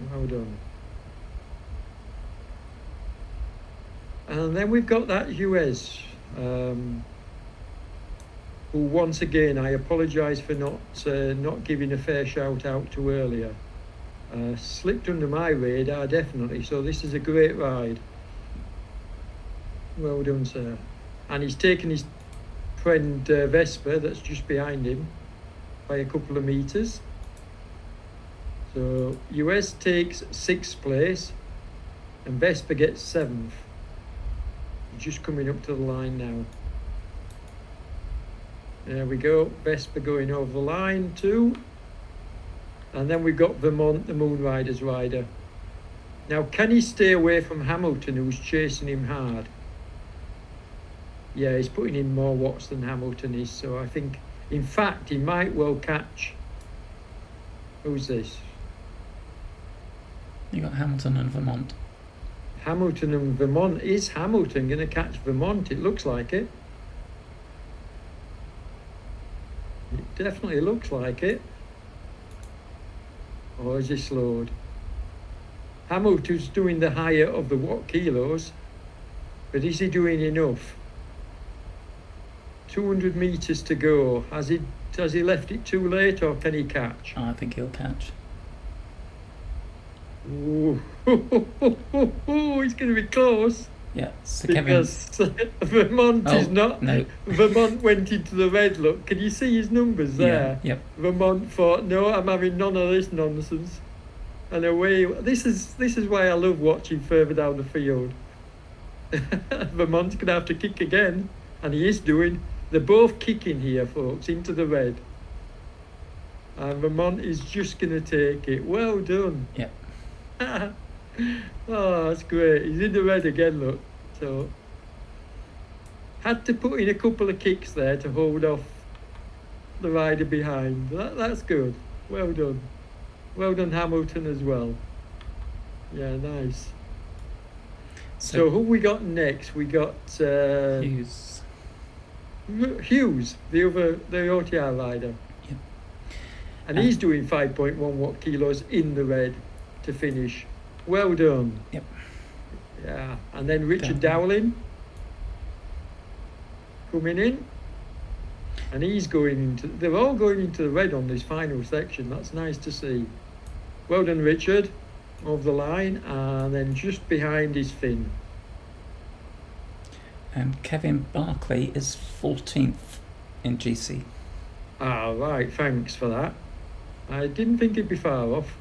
Well done. And then we've got that US, who once again, I apologise for not giving a fair shout out to earlier. Slipped under my radar, definitely. So this is a great ride. Well done, sir. And he's taken his friend Vespa that's just behind him by a couple of meters. So US takes 6th place and Vespa gets 7th. Just coming up to the line now. There we go, Vespa going over the line too. And then we've got Vermont, the Moonriders rider. Now, can he stay away from Hamilton, who's chasing him hard? Yeah, he's putting in more watts than Hamilton is, so I think, in fact, he might well catch. Who's this? You got Hamilton and Vermont. Hamilton and Vermont. Is Hamilton going to catch Vermont? It looks like it. It definitely looks like it. Or is he slowed? Hamilton's doing the higher of the watt kilos, but is he doing enough? 200 meters to go. Has he left it too late, or can he catch? I think he'll catch. Ooh. He's going to be close. Yeah, so Because Vermont is not. No. Vermont went into the red. Look, can you see his numbers there? Yeah, yep. Vermont thought, no, I'm having none of this nonsense. And away. This is why I love watching further down the field. Vermont's going to have to kick again, and he is doing. They're both kicking here, folks, into the red. And Vermont is just going to take it. Well done. Yep. Oh, that's great. He's in the red again, look. So, had to put in a couple of kicks there to hold off the rider behind. That's good. Well done. Well done, Hamilton, as well. Yeah, nice. So who we got next? We got Hughes. Hughes, the OTR rider. Yep. And he's doing 5.1 watt kilos in the red to finish. Well done. Yep. Yeah. And then Richard Dowling coming in. And he's going into, they're all going into the red on this final section. That's nice to see. Well done, Richard, over the line. And then just behind is Finn. And Kevin Barclay is 14th in GC. Ah, right. Thanks for that. I didn't think he'd be far off.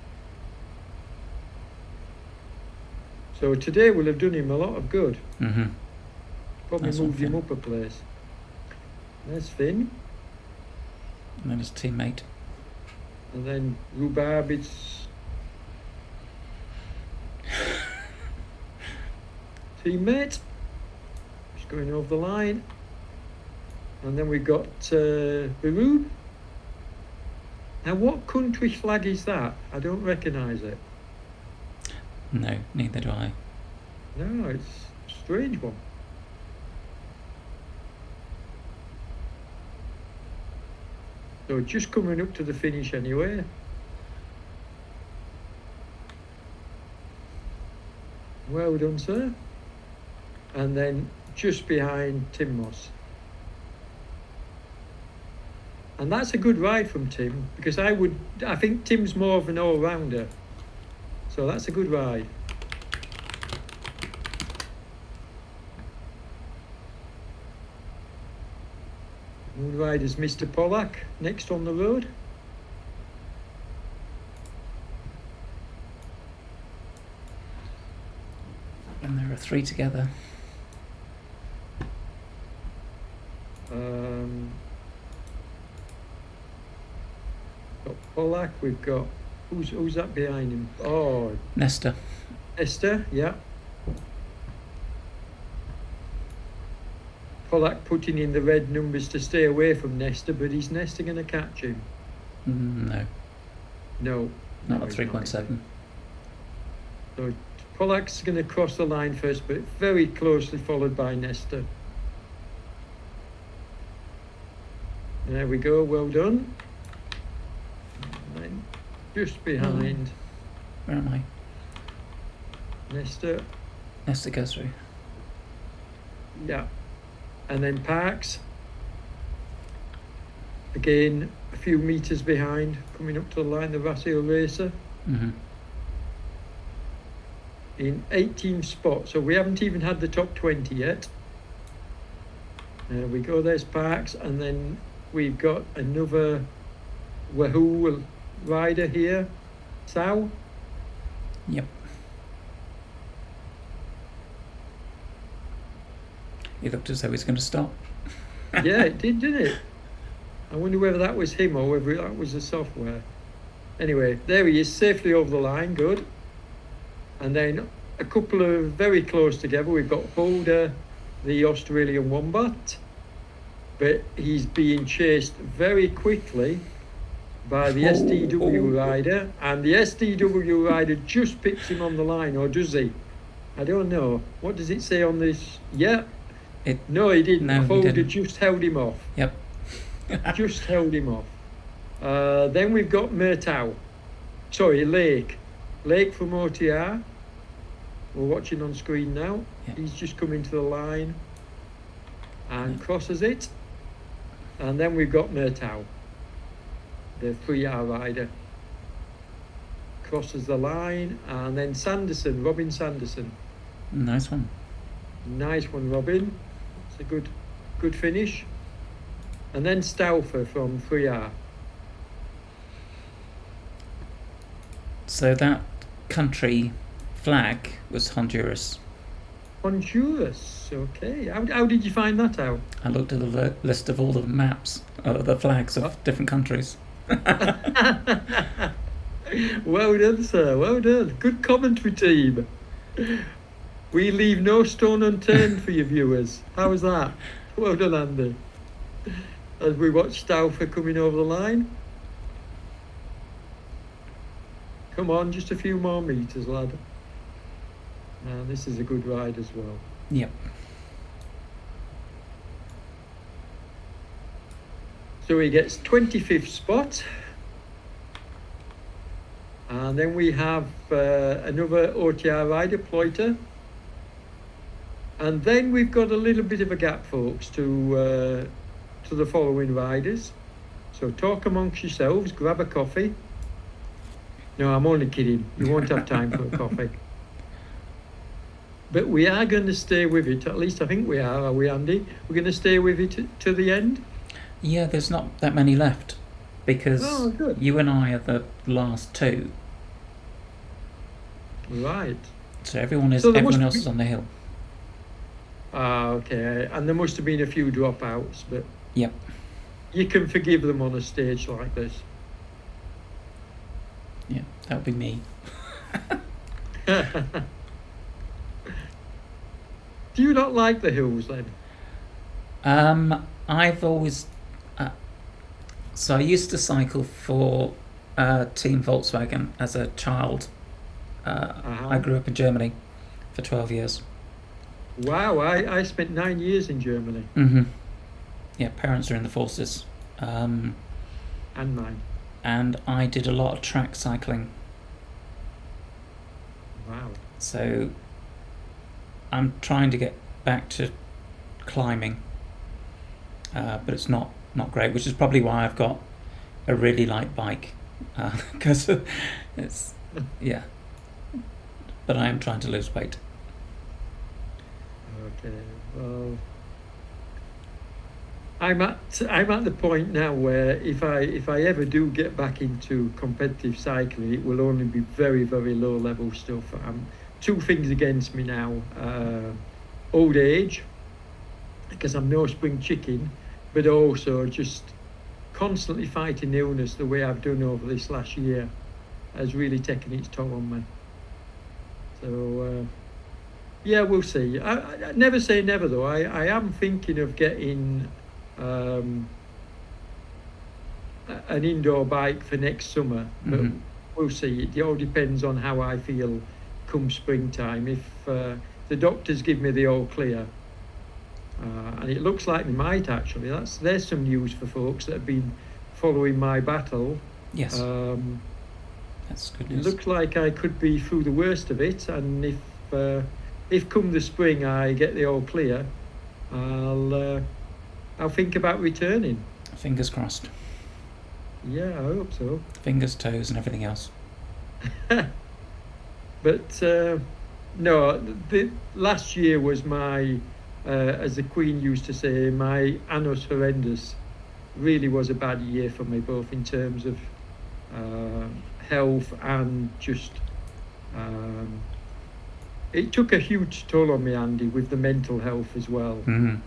So today we'll have done him a lot of good. Mm-hmm. Probably Nice moved one, him Finn. up a place. There's Finn. And then his teammate. And then Rhubarb, it's teammate. Just going over the line. And then we got Berube. Now, what country flag is that? I don't recognise it. No, neither do I. No, it's a strange one. So just coming up to the finish anyway. Well done, sir. And then just behind Tim Moss. And that's a good ride from Tim, because I think Tim's more of an all-rounder. So that's a good ride. Moon Rider's Mr. Pollack next on the road. And there are three together. Got Pollack, we've got who's that behind him? Oh, Nesta. Esther, yeah. Pollack putting in the red numbers to stay away from Nesta, but is Nesta going to catch him? No, No. not no, at he's not. 3.7. So Pollack's going to cross the line first, but very closely followed by Nesta. There we go, well done. And then just behind Where am I? Nesta, Nesta goes through. yeah. And then Parks, again a few metres behind, coming up to the line, the Vassil racer, Mm-hmm. in 18th spot. So we haven't even had the top 20 yet. There we go, there's Parks, and then we've got another Wahoo rider here, Sal. Yep. He looked as though he's going to stop. Yeah, it did, didn't it? I wonder whether that was him or whether that was the software. Anyway, there he is, safely over the line, good. And then a couple of very close together. We've got Holder, the Australian Wombat, but he's being chased very quickly by the SDW rider, and the SDW rider just picks him on the line, or does he? I don't know. What does it say on this? Yeah. No, he didn't. No, Holder he didn't. just held him off. Yep. Just held him off. Then we've got Murtaugh. Sorry, Lake. Lake from OTR. We're watching on screen now. Yep. He's just come into the line and crosses it. And then we've got Murtaugh, the 3R rider. Crosses the line. And then Sanderson, Robin Sanderson. Nice one. Nice one, Robin. It's a good finish. And then Stauffer from 3R. So that country flag was Honduras. Honduras, okay. How did you find that out? I looked at the list of all the maps, the flags of different countries. Well done, sir. Well done. Good commentary team. We leave no stone unturned for you viewers. How was that? Well done, Andy. As we watch Stauffer coming over the line. Come on, just a few more meters, lad. This is a good ride as well. Yep. So he gets 25th spot. And then we have another OTR rider, Ploiter. And then we've got a little bit of a gap, folks, to the following riders. So talk amongst yourselves, grab a coffee. No, I'm only kidding. You won't have time for a coffee. But we are going to stay with it. At least I think we are we, Andy? We're going to stay with it to the end? Yeah, there's not that many left because good. You and I are the last two. Right. So everyone else is on the hill. Okay. And there must have been a few dropouts, but Yep. you can forgive them on a stage like this. Yeah, that would be me. Do you not like the hills then? I've always... so I used to cycle for Team Volkswagen as a child. I grew up in Germany for 12 years. Wow, I spent 9 years in Germany. Mm-hmm. Yeah, parents are in the forces. And mine. And I did a lot of track cycling. Wow. So I'm trying to get back to climbing, but it's not great, which is probably why I've got a really light bike, because it's but I am trying to lose weight. Okay, well, I'm at the point now where if I ever do get back into competitive cycling, it will only be very, very low level stuff. Two things against me now: old age, because I'm no spring chicken, but also just constantly fighting illness the way I've done over this last year has really taken its toll on me. So yeah, we'll see. I never say never though. I am thinking of getting an indoor bike for next summer, but we'll see. It all depends on how I feel come springtime. If the doctors give me the all clear, and it looks like they might actually. There's some news for folks that have been following my battle. Yes. That's good news. It looks like I could be through the worst of it, and if come the spring I get the all clear, I'll think about returning. Fingers crossed. Yeah, I hope so. Fingers, toes, and everything else. But no, the last year was my as the Queen used to say, my annus horrendus really was a bad year for me, both in terms of health and just it took a huge toll on me, Andy, with the mental health as well. Mm.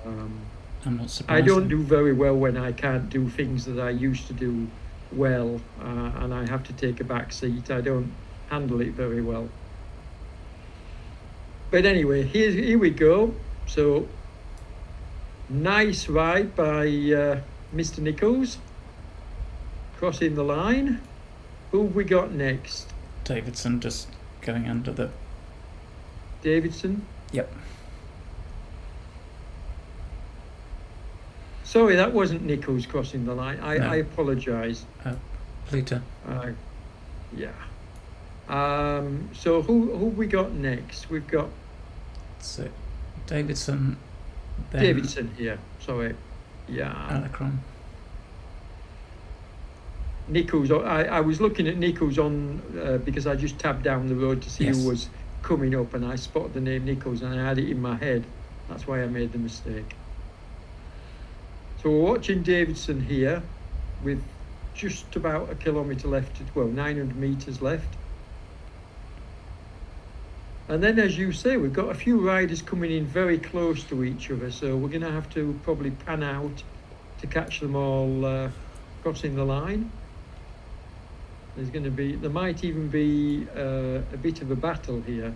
Um, I'm not I surprised. don't do very well when I can't do things that I used to do well, and I have to take a back seat. I don't handle it very well. But anyway, here we go. So, nice ride by Mr. Nichols, crossing the line. Who have we got next? Davidson just going under the... Davidson? Yep. Sorry, that wasn't Nichols crossing the line. No. I apologise. Pluto. Yeah. So who have we got next? We've got So Davidson, then Davidson here. Sorry. Yeah. Alacron. Nichols. I was looking at Nichols on because I just tabbed down the road to see Yes. who was coming up, and I spotted the name Nichols, and I had it in my head. That's why I made the mistake. So we're watching Davidson here, with just about a kilometre left. 900 metres left. And then, as you say, we've got a few riders coming in very close to each other, so we're going to have to probably pan out to catch them all crossing the line. There might even be a bit of a battle here.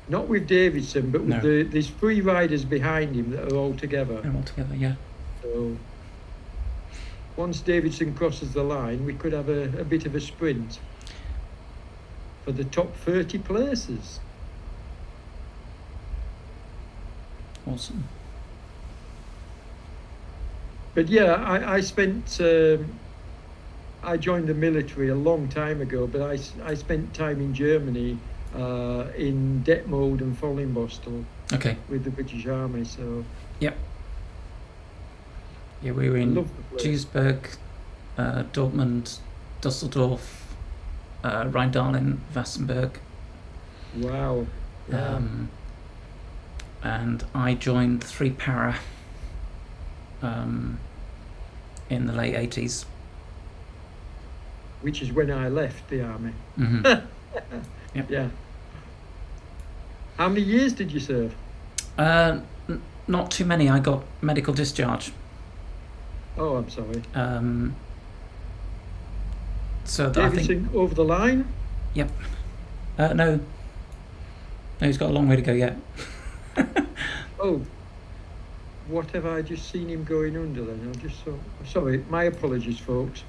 Not with Davidson, but with No. there's 3 riders behind him that are all together. They're all together, yeah. So once Davidson crosses the line, we could have a bit of a sprint for the top 30 places. Awesome. But yeah, I spent. I joined the military a long time ago, but I spent time in Germany in Detmold and Fallingbostel Okay. with the British Army. So Yep. Yeah, we were I in love the place. Duisburg, Dortmund, Dusseldorf, Rheindahlen, Wassenberg, Wow. Yeah. and I joined 3 Para in the late 80s. Which is when I left the army. Hmm. Yep. Yeah. How many years did you serve? Not too many. I got medical discharge. Oh, I'm sorry. So I think, Davidson over the line? yep. No, he's got a long way to go yet. Oh, what have I just seen him going under then? Sorry, my apologies, folks.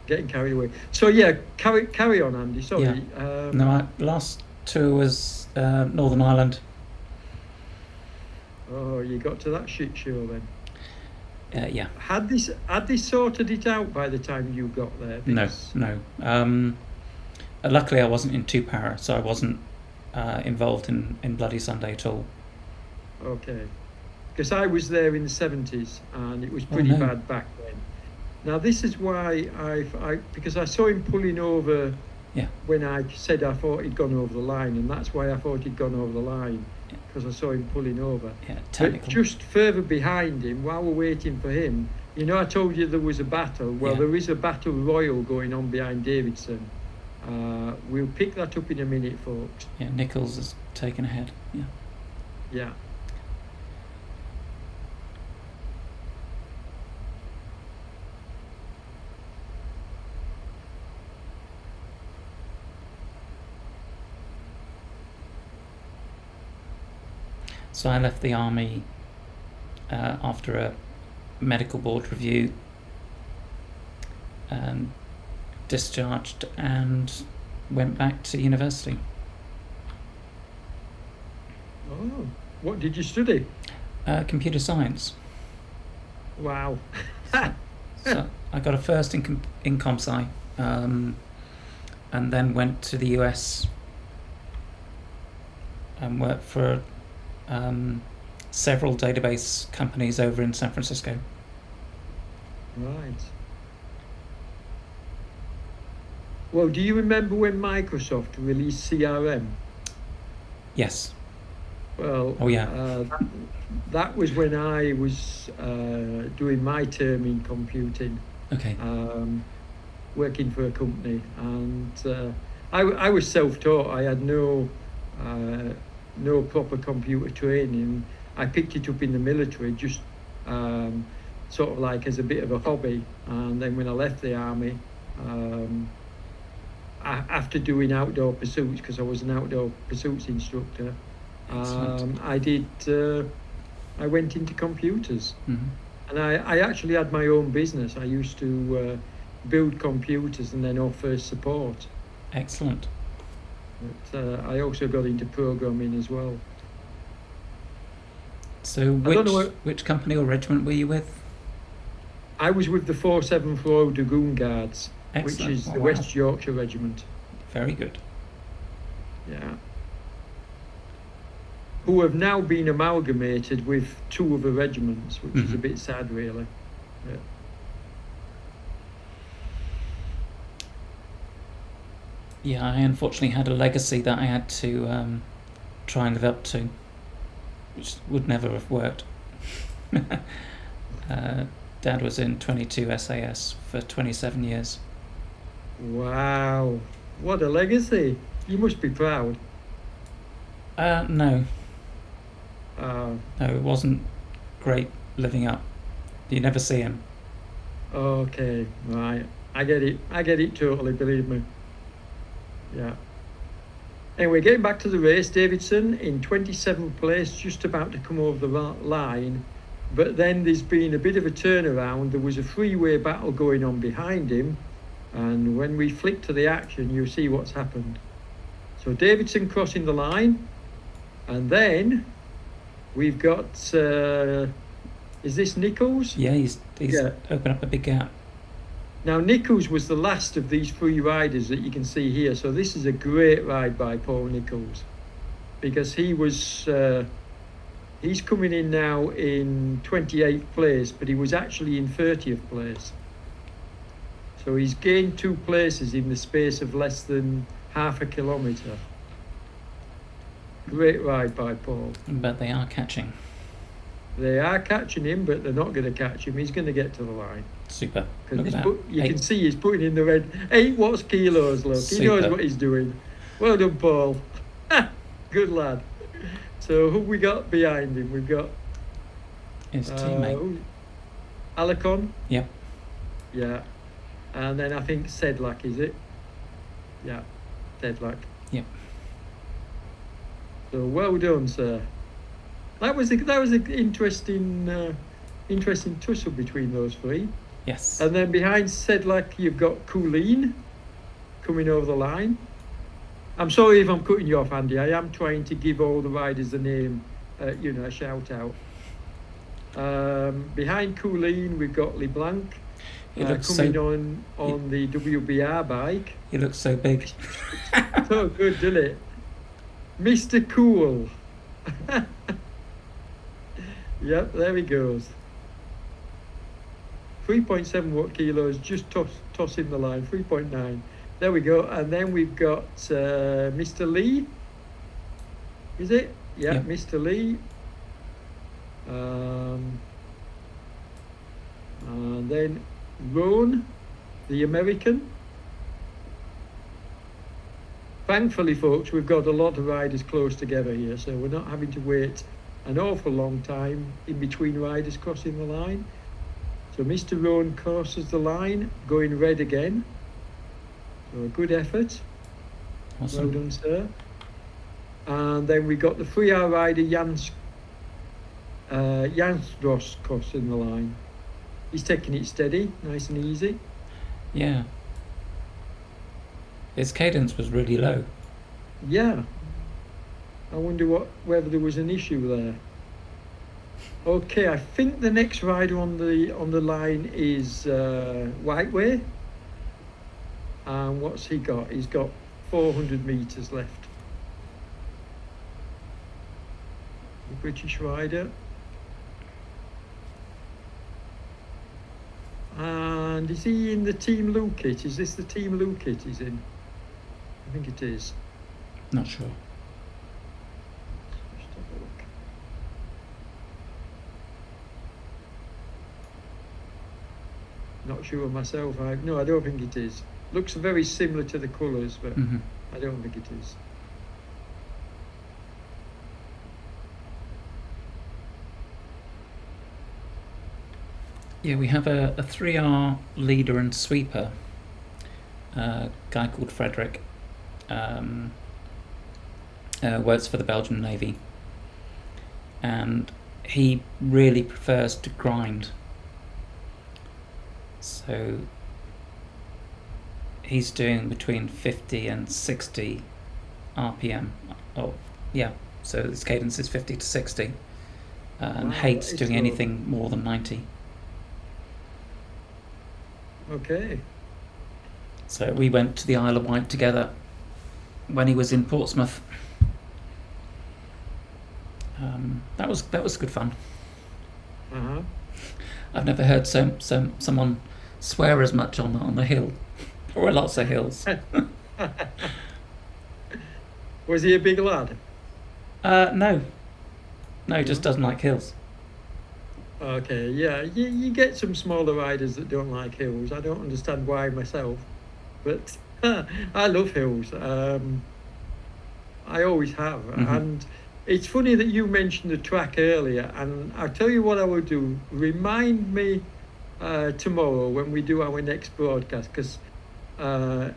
Getting carried away. So yeah, carry on, Andy. Sorry. No, my last tour was Northern Ireland. Oh, you got to that shit show then. Yeah. Had they sorted it out by the time you got there? Because- No. Luckily, I wasn't in 2 Para, so I wasn't involved in Bloody Sunday at all. Okay. Because I was there in the 70s and it was pretty no. bad back then. Now this is why because I saw him pulling over Yeah. when I said I thought he'd gone over the line, and that's why I thought he'd gone over the line, Yeah. because I saw him pulling over. Yeah, But technical. just further behind him, while we're waiting for him, I told you there was a battle. Well, Yeah. there is a battle royal going on behind Davidson. We'll pick that up in a minute, folks. Yeah, Nichols has taken ahead. Yeah. Yeah. So I left the army after a medical board review, and discharged and went back to university. Oh, what did you study? Computer science. Wow. So I got a first in comp sci, and then went to the US and worked for several database companies over in San Francisco. Right. Well, do you remember when Microsoft released CRM? Yes. Well, Oh yeah. that was when I was doing my term in computing, Okay. working for a company, and I was self-taught. I had no proper computer training. I picked it up in the military, just um, sort of like as a bit of a hobby. And then when I left the army, um, after doing outdoor pursuits, because I was an outdoor pursuits instructor, Excellent. I went into computers. Hmm. And I actually had my own business. I used to build computers and then offer support. Excellent. But I also got into programming as well. So I don't know what, which company or regiment were you with? I was with the 474 Royal Dragoon Guards, which Excellent. is Oh, the wow. West Yorkshire Regiment. Very good. Yeah. Who have now been amalgamated with two other regiments, which is a Mhm. bit sad, really. Yeah. Yeah, I unfortunately had a legacy that I had to try and live up to, which would never have worked. Dad was in 22 SAS for 27 years. Wow. What a legacy. You must be proud. No, Uh, no, it wasn't great living up. You never see him. okay, right. I get it. I get it totally, believe me. Yeah. Anyway, getting back to the race, Davidson in 27th place, just about to come over the line. But then there's been a bit of a turnaround. There was a three-way battle going on behind him. And when we flick to the action, you'll see what's happened. So Davidson crossing the line. And then we've got, is this Nichols? Yeah, he's Yeah. opened up a big gap. Now, Nichols was the last of these three riders that you can see here. So this is a great ride by Paul Nichols, because he's coming in now in 28th place, but he was actually in 30th place. So he's gained 2 places in the space of less than half a kilometre. Great ride by Paul. But they are catching. They are catching him, but they're not going to catch him. He's going to get to the line. Super. Look Because at that. you can see he's putting in the red 8 watts kilos, look. He knows Super. what he's doing. Well done, Paul. Good lad. So who we got behind him? We've got His teammate. Alicon. Yep. Yeah. And then I think Sedlak, is it? Yeah, Sedlak. Yep. So well done, sir. That was an interesting tussle between those three. Yes. And then behind Sedlak, you've got Coolin coming over the line. I'm sorry if I'm cutting you off, Andy. I am trying to give all the riders a name, a shout out. Behind Coolin, we've got LeBlanc coming on the WBR bike. He looks so big. So good, doesn't it? Mr. Cool. Yep, there he goes. 3.7 watt kilos, just tossing the line. 3.9. There we go. And then we've got Mr. Lee. Is it? Yeah, Yep. Mr. Lee. And then Roan, the American. Thankfully, folks, we've got a lot of riders close together here, so we're not having to wait an awful long time in between riders crossing the line. So Mr. Roan crosses the line, going red again. So a good effort. Awesome. Well done, sir. And then we got the 3-hour rider Jansdros crossing the line. He's taking it steady, nice and easy. Yeah. His cadence was really low. Yeah. I wonder whether there was an issue there. Okay, I think the next rider on the line is Whiteway. And what's he got? He's got 400 metres left. The British rider. And is he in the Team Blue kit? Is this the Team Blue kit he's in? I think it is. Not sure. Just have a look. Not sure myself. No, I don't think it is. Looks very similar to the colours, but Hmm. I don't think it is. Yeah, we have a 3R leader and sweeper, a guy called Frederick. Works for the Belgian Navy, and he really prefers to grind. So he's doing between 50 and 60 RPM. Oh, yeah. So his cadence is 50 to 60, and Wow, hates that is doing slow. anything more than 90. Okay. So we went to the Isle of Wight together when he was in Portsmouth. That was good fun. Uh-huh. I've never heard someone swear as much on the hill, or lots of hills. Was he a big lad? No, he just No? doesn't like hills. Okay, yeah. You get some smaller riders that don't like hills. I don't understand why myself, but I love hills. I always have. Mhm. And it's funny that you mentioned the track earlier, and I'll tell you what I will do. Remind me tomorrow when we do our next broadcast, because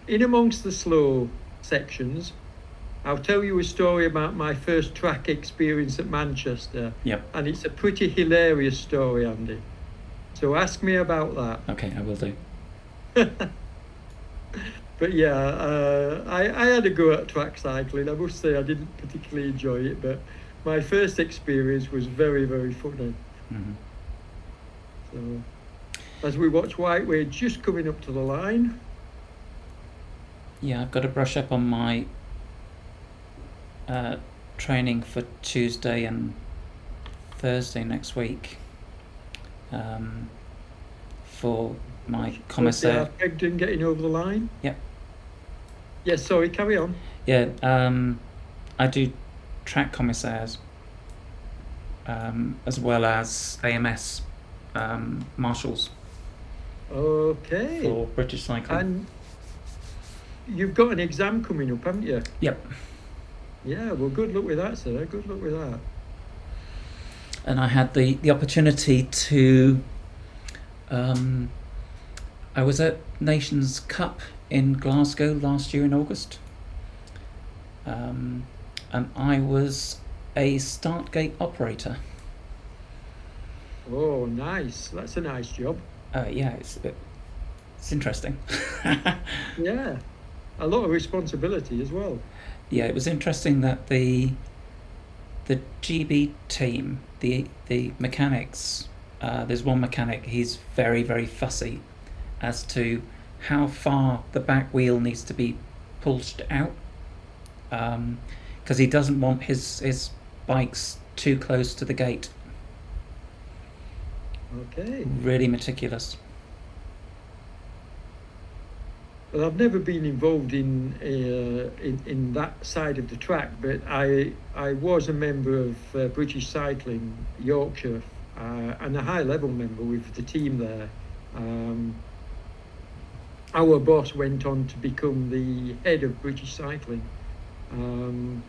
in amongst the slow sections, I'll tell you a story about my first track experience at Manchester, Yep. and it's a pretty hilarious story, Andy. So ask me about that. Okay, I will do. But yeah, I had a go at track cycling. I must say I didn't particularly enjoy it, but my first experience was very, very funny. Hmm. So as we watch White, we're just coming up to the line. Yeah, I've got to brush up on my training for Tuesday and Thursday next week, for my First day commissaire. I've pegged in getting over the line. Yep. Yes, sorry, carry on. Yeah, I do track commissaires, as well as AMS marshals Okay. for British cycling. And you've got an exam coming up, haven't you? Yep. Yeah, well, good luck with that, sir. Good luck with that. And I had the opportunity to. I was at Nations Cup in Glasgow last year in August, and I was a start gate operator. Oh, nice. That's a nice job. Yeah, it's interesting. Yeah. A lot of responsibility as well. Yeah, it was interesting that the GB team, the mechanics, there's one mechanic, he's very, very fussy as to how far the back wheel needs to be pushed out, because he doesn't want his bikes too close to the gate. Okay. Really meticulous. Well, I've never been involved in that side of the track, but I was a member of British Cycling Yorkshire, and a high level member with the team there. Our boss went on to become the head of British Cycling, and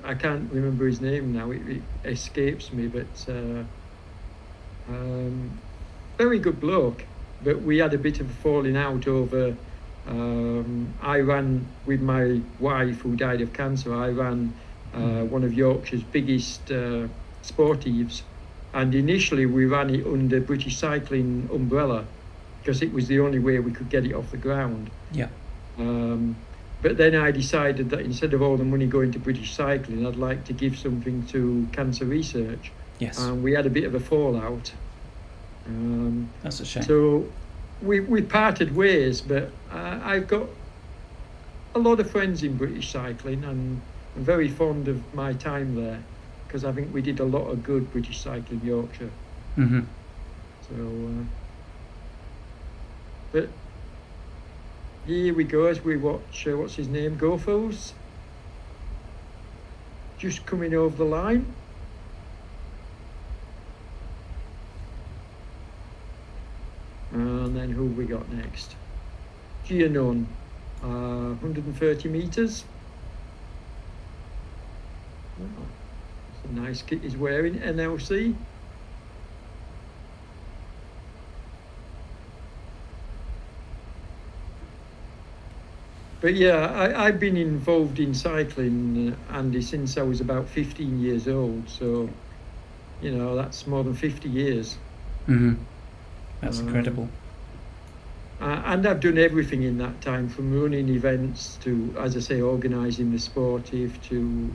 I can't remember his name now. It escapes me, but very good bloke. But we had a bit of a falling out over. I ran with my wife, who died of cancer. I ran one of Yorkshire's biggest sportives, and initially we ran it under British Cycling umbrella because it was the only way we could get it off the ground. Yeah. But then I decided that instead of all the money going to British Cycling, I'd like to give something to cancer research. Yes. And we had a bit of a fallout. That's a shame. So we parted ways, but I've got a lot of friends in British Cycling, and I'm very fond of my time there because I think we did a lot of good British Cycling Yorkshire. Mm-hmm. So, but here we go as we watch, what's his name, Gophels, just coming over the line. And then who have we got next? Gianon, 130 metres. Oh, that's a nice kit he's wearing, NLC. But yeah, I've been involved in cycling, Andy, since I was about 15 years old. So, you know, that's more than 50 years. Mm-hmm. That's incredible. And I've done everything in that time, from running events to, as I say, organising the sportive to,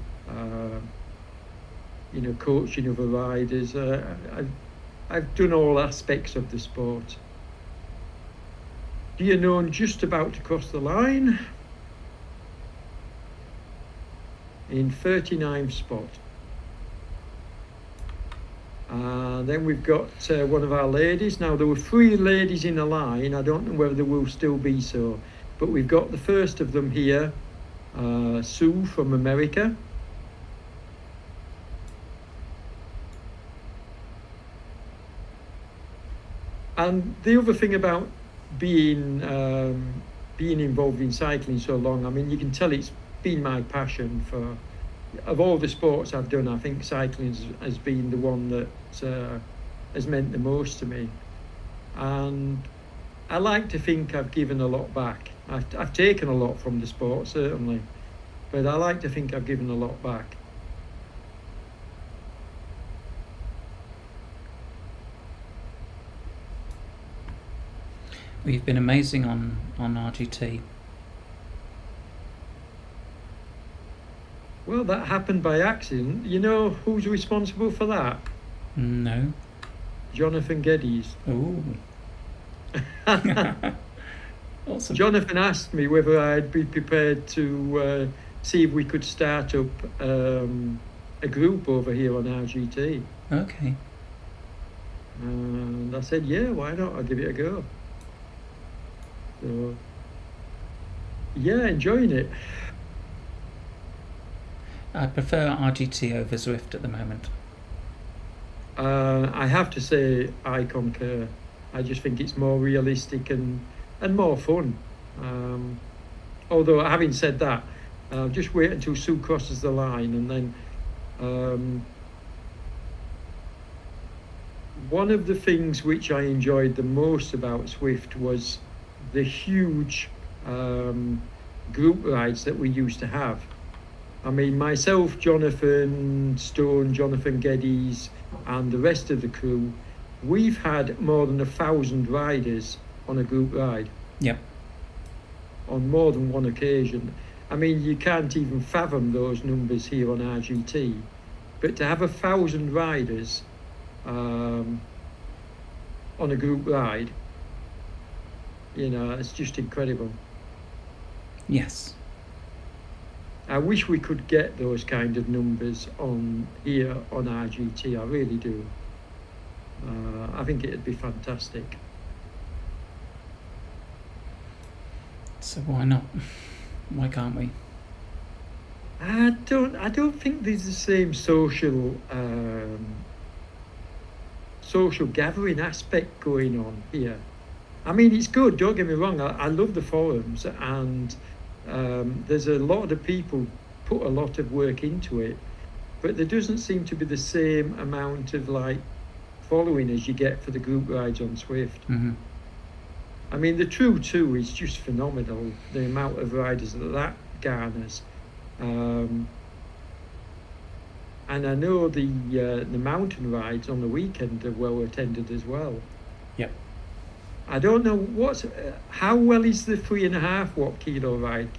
you know, coaching other riders. I've done all aspects of the sport. Gianon just about to cross the line in 39th spot. Then we've got one of our ladies. Now, there were 3 ladies in a line. I don't know whether there will still be so, but we've got the first of them here, Sue from America. And the other thing about being involved in cycling so long, I mean, you can tell it's been my passion for. Of all the sports I've done, I think cycling has been the one that has meant the most to me. And I like to think I've given a lot back. I've taken a lot from the sport, certainly, but I like to think I've given a lot back. Well, you've been amazing on RGT. Well, that happened by accident. You know who's responsible for that? No. Jonathan Geddes. Ooh. Awesome. Jonathan asked me whether I'd be prepared to see if we could start up a group over here on RGT. Okay. And I said, yeah, why not? I'll give it a go. So, yeah, enjoying it. I prefer RGT over Zwift at the moment. I have to say, I concur. I just think it's more realistic and more fun. Although, having said that, just wait until Sue crosses the line, and then one of the things which I enjoyed the most about Zwift was the huge group rides that we used to have. I mean, myself, Jonathan Stone, Jonathan Geddes, and the rest of the crew, we've had more than 1,000 riders on a group ride. Yep. On more than one occasion. I mean, you can't even fathom those numbers here on RGT. But to have 1,000 riders on a group ride, you know, it's just incredible. Yes. I wish we could get those kind of numbers on here on RGT. I really do. I think it'd be fantastic. So why not? Why can't we? I don't think there's the same social gathering aspect going on here. I mean, it's good, don't get me wrong. I love the forums, and there's a lot of people put a lot of work into it, but there doesn't seem to be the same amount of like following as you get for the group rides on Zwift. Mm-hmm. I mean, the True 2 is just phenomenal, the amount of riders that garners. And I know the mountain rides on the weekend are well attended as well. Yep. I don't know how well is the 3.5 watt kilo ride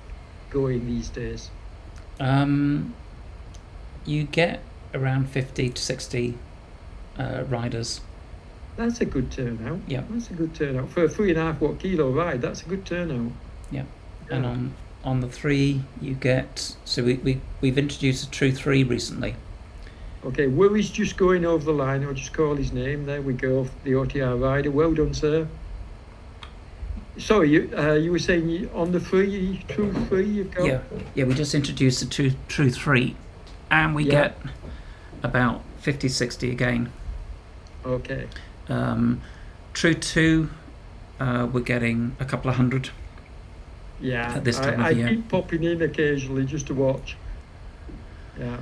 going these days? You get around 50 to 60 riders. That's a good turnout. Yeah. That's a good turnout for a 3.5 watt kilo ride. That's a good turnout. Yeah. Yeah. And on the 3 you get, so we've introduced a True 3 recently. Okay, Willie's just going over the line. I'll just call his name. There we go. The OTR rider. Well done, sir. Sorry, you were saying on the True 3 you've got? Yeah, we just introduced the True 3, and we get about 50, 60 again. Okay. True 2, we're getting a couple of hundred. Yeah, At this time of I year. keep popping in occasionally just to watch. Yeah.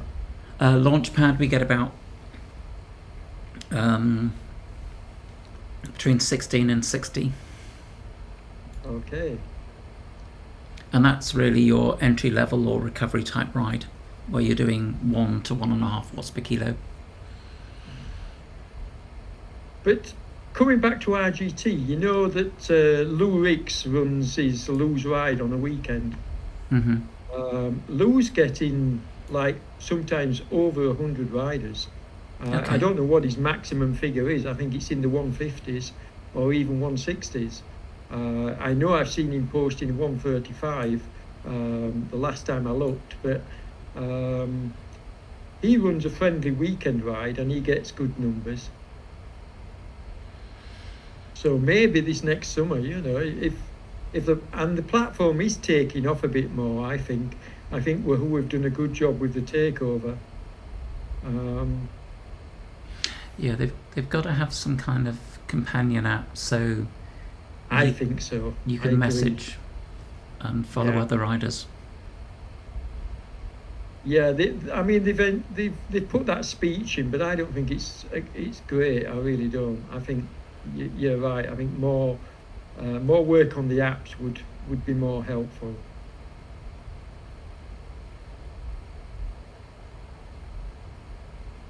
Launchpad, we get about between 16 and 60. Okay. And that's really your entry level or recovery type ride, where you're doing 1 to 1.5 watts per kilo. But coming back to RGT, you know that Lou Ricks runs his Lou's Ride on a weekend. Mm-hmm. Lou's getting like sometimes over 100 riders. Okay. I don't know what his maximum figure is. I think it's in the 150s or even 160s. I know I've seen him posting 135 the last time I looked, but he runs a friendly weekend ride and he gets good numbers. So maybe this next summer, you know, if the platform is taking off a bit more, I think we've done a good job with the takeover. Yeah, they've got to have some kind of companion app, so I think so. you I can agree. message and follow Yeah. other riders. Yeah, they've put that speech in, but I don't think it's great. I really don't. I think you're right. I think more work on the apps would be more helpful.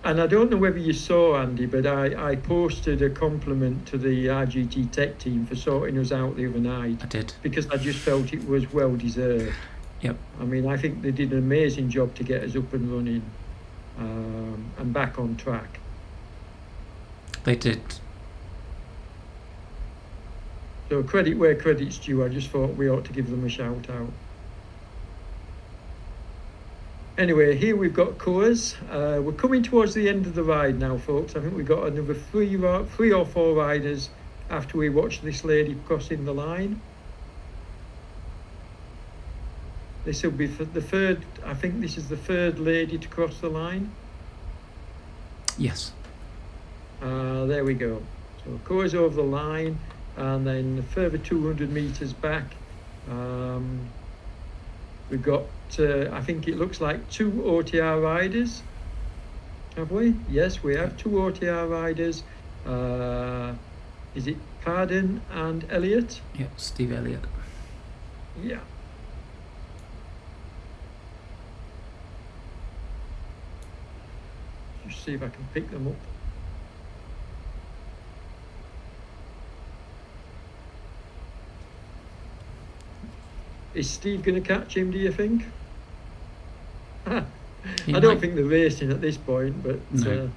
And I don't know whether you saw, Andy, but I posted a compliment to the RGT Tech team for sorting us out the other night. I did. Because I just felt it was well deserved. Yep. I mean, I think they did an amazing job to get us up and running and back on track. They did. So credit where credit's due. I just thought we ought to give them a shout out. Anyway, here we've got Coors. We're coming towards the end of the ride now, folks. I think we've got another three or four riders after we watch this lady crossing the line. This will be for the third. I think this is the third lady to cross the line. Yes. There we go. So Coors over the line, and then a further 200 meters back. We've got, I think it looks like 2 OTR riders. Have we? Yes, we have 2 OTR riders. Is it Pardon and Elliott? Yep, Steve Elliott. Yeah. Just see if I can pick them up. Is Steve going to catch him, do you think? I don't think they're racing at this point, but No.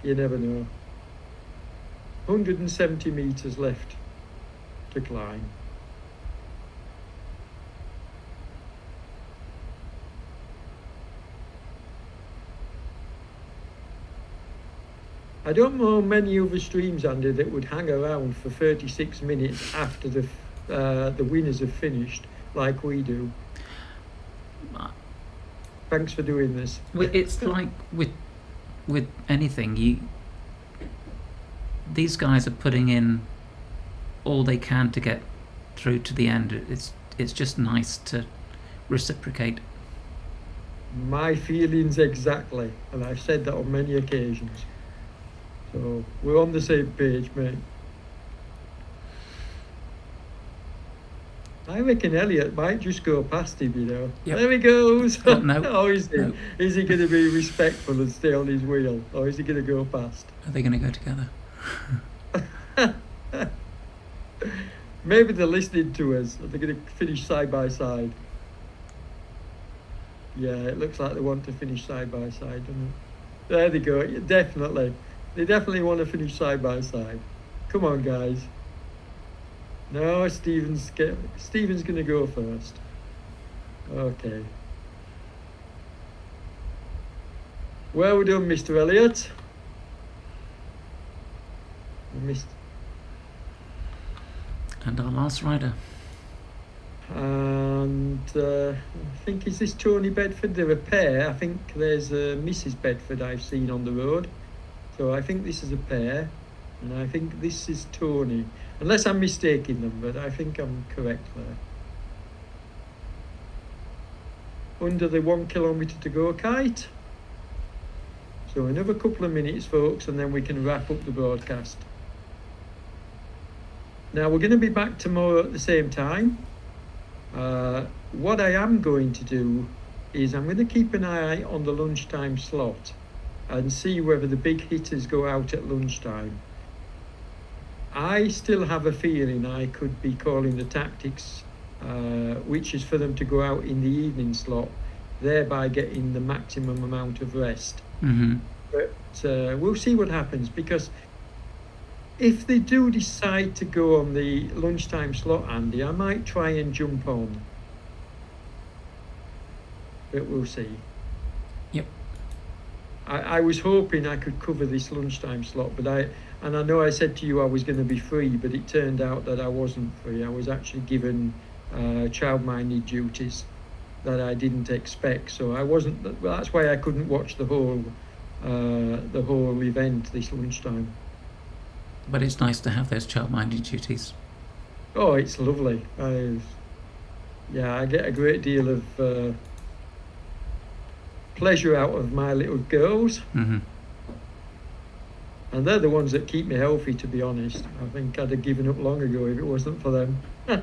You never know. 170 metres left to climb. I don't know many other streams, Andy, that would hang around for 36 minutes after the winners have finished, like we do. Thanks for doing this. It's like with anything, these guys are putting in all they can to get through to the end. It's just nice to reciprocate. My feelings exactly, and I've said that on many occasions. So we're on the same page, mate. I reckon Elliott might just go past him, you know. Yep. There he goes. No. Or is he? No. Is he going to be respectful and stay on his wheel, or is he going to go past? Are they going to go together? Maybe they're listening to us. They're going to finish side by side. Yeah, it looks like they want to finish side by side, doesn't it? There they go. Yeah, definitely. They definitely want to finish side by side. Come on, guys. No, Stephen's going to go first. Okay. Well done, Mr. Elliott. And our last rider. And I think, is this Tony Bedford? They're a pair. I think there's Mrs. Bedford I've seen on the road. So I think this is a pair. And I think this is Tony. Unless I'm mistaking them, but I think I'm correct there. Under the 1 kilometre to go, Kite. So another couple of minutes, folks, and then we can wrap up the broadcast. Now, we're going to be back tomorrow at the same time. What I am going to do is I'm going to keep an eye on the lunchtime slot and see whether the big hitters go out at lunchtime. I still have a feeling I could be calling the tactics, which is for them to go out in the evening slot, thereby getting the maximum amount of rest. Mm-hmm. But we'll see what happens, because if they do decide to go on the lunchtime slot, Andy, I might try and jump on. But we'll see. Yep. I was hoping I could cover this lunchtime slot, but I know I said to you I was going to be free, but it turned out that I wasn't free. I was actually given child-minded duties that I didn't expect, so I wasn't. Well, that's why I couldn't watch the whole event this lunchtime. But it's nice to have those child-minded duties. Oh, it's lovely. I get a great deal of pleasure out of my little girls. Mm-hmm. And they're the ones that keep me healthy, to be honest. I think I'd have given up long ago if it wasn't for them. They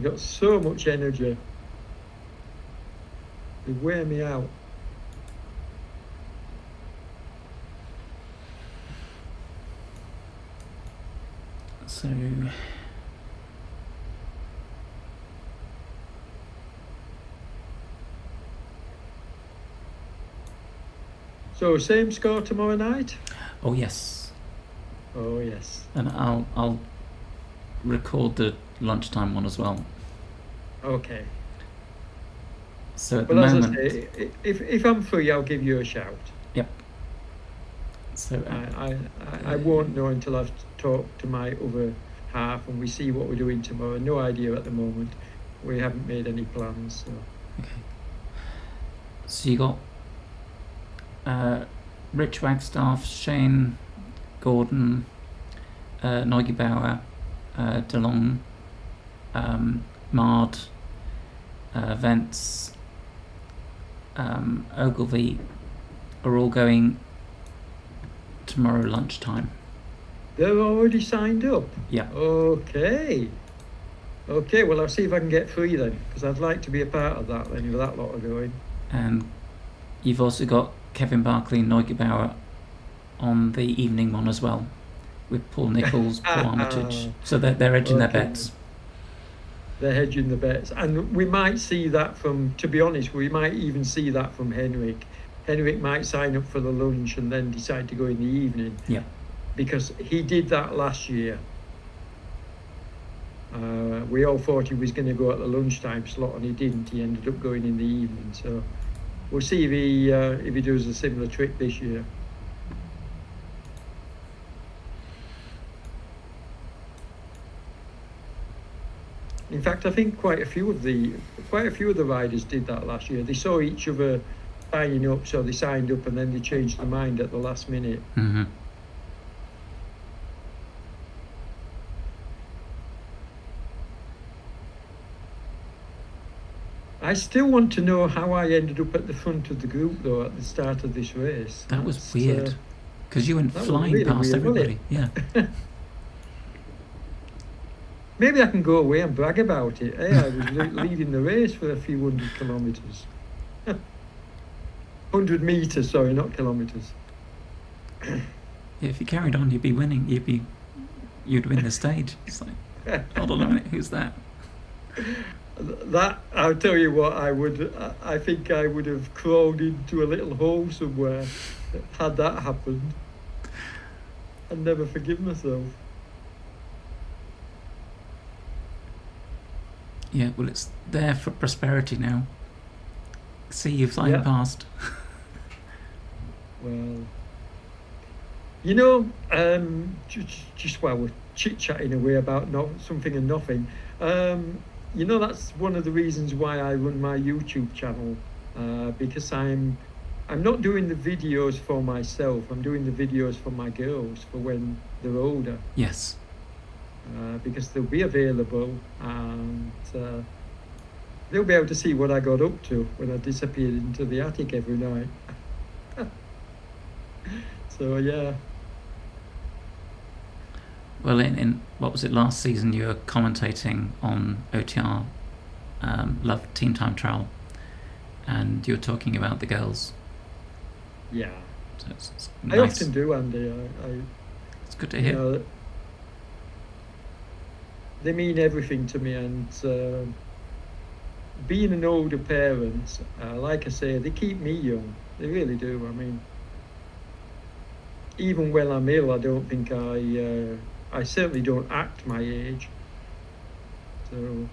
got so much energy. They wear me out. So same score tomorrow night? Oh yes. Oh yes. And I'll record the lunchtime one as well. Okay. So at But the as moment, I say, if I'm free, I'll give you a shout. Yep. So I won't know until I've talked to my other half and we see what we're doing tomorrow. No idea at the moment. We haven't made any plans. So. Okay. So you got Rich Wagstaff, Shane Gordon, Neugebauer, DeLong, Mard, Vence, Ogilvy are all going tomorrow lunchtime. They're already signed up? Yeah. Okay, well, I'll see if I can get free then, because I'd like to be a part of that then, if that lot are going. And you've also got Kevin Barkley and Neugebauer on the evening one as well, with Paul Nichols, Paul Armitage. So they're hedging their bets. They're hedging the bets. And we might see that from, to be honest, we might even see that from Henrik. Henrik might sign up for the lunch and then decide to go in the evening. Yeah. Because he did that last year. We all thought he was going to go at the lunchtime slot and he didn't. He ended up going in the evening. So we'll see if he does a similar trick this year. In fact, I think quite a few of the riders did that last year. They saw each other signing up, so they signed up, and then they changed their mind at the last minute. Mm-hmm. I still want to know how I ended up at the front of the group, though, at the start of this race. That was weird, because you went flying really past weird, everybody. Yeah. Maybe I can go away and brag about it. Hey, I was leading the race for a few 100 kilometres. 100 metres, sorry, not kilometres. If you carried on, you'd be winning. You'd win the stage. It's like, hold on a minute, who's that? That, I'll tell you what, I think I would have crawled into a little hole somewhere had that happened. I'd never forgive myself. Yeah, well, it's there for prosperity now. See you flying past. Well, you know, just while we're chit-chatting away about something and nothing, you know, that's one of the reasons why I run my YouTube channel, because I'm I'm not doing the videos for myself. I'm doing the videos for my girls for when they're older, Yes. because they'll be available and they'll be able to see what I got up to when I disappeared into the attic every night. So yeah. Well, in what was it, last season, you were commentating on OTR, Love Team Time Trial, and you were talking about the girls. Yeah. So it's I nice. often do, Andy. It's good to You hear. know, they mean everything to me, and being an older parent, like I say, they keep me young. They really do. I mean, even when I'm ill, I don't think I certainly don't act my age. So,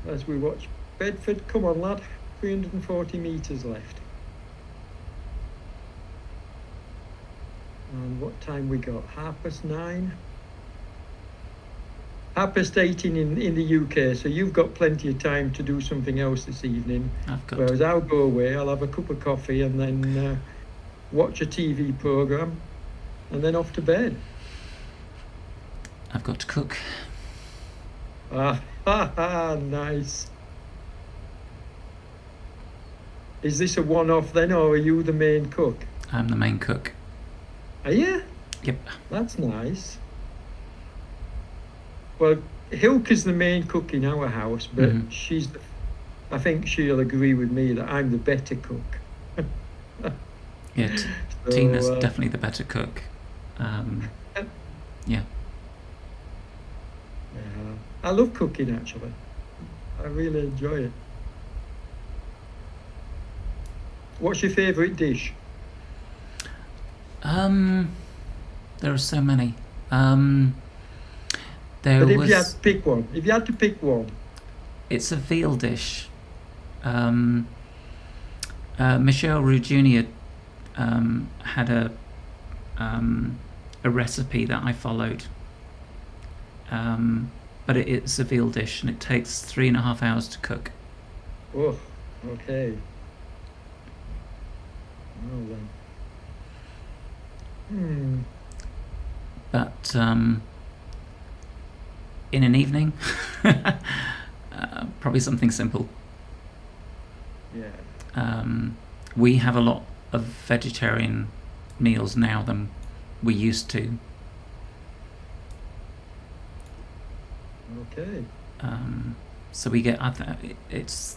as we watch Bedford, come on, lad, 340 metres left. And what time we got? 9:30? 18:30 in the UK, so you've got plenty of time to do something else this evening. I've got Whereas I'll go away, I'll have a cup of coffee and then watch a TV programme and then off to bed. I've got to cook. Nice. Is this a one-off then, or are you the main cook? I'm the main cook. Are you? Yep. That's nice. Well, Hilke's the main cook in our house, but Mhm. I think she'll agree with me that I'm the better cook. Yeah, So, Tina's definitely the better cook. Yeah. I love cooking, actually. I really enjoy it. What's your favourite dish? There are so many. There But if was. you had to pick one, It's a veal dish. Michel Roux Jr. Had a recipe that I followed. But it's a veal dish, and it takes 3.5 hours to cook. oh, okay. Well then. But in an evening, probably something simple. Yeah. We have a lot of vegetarian meals now than we used to. Okay. So we get, it's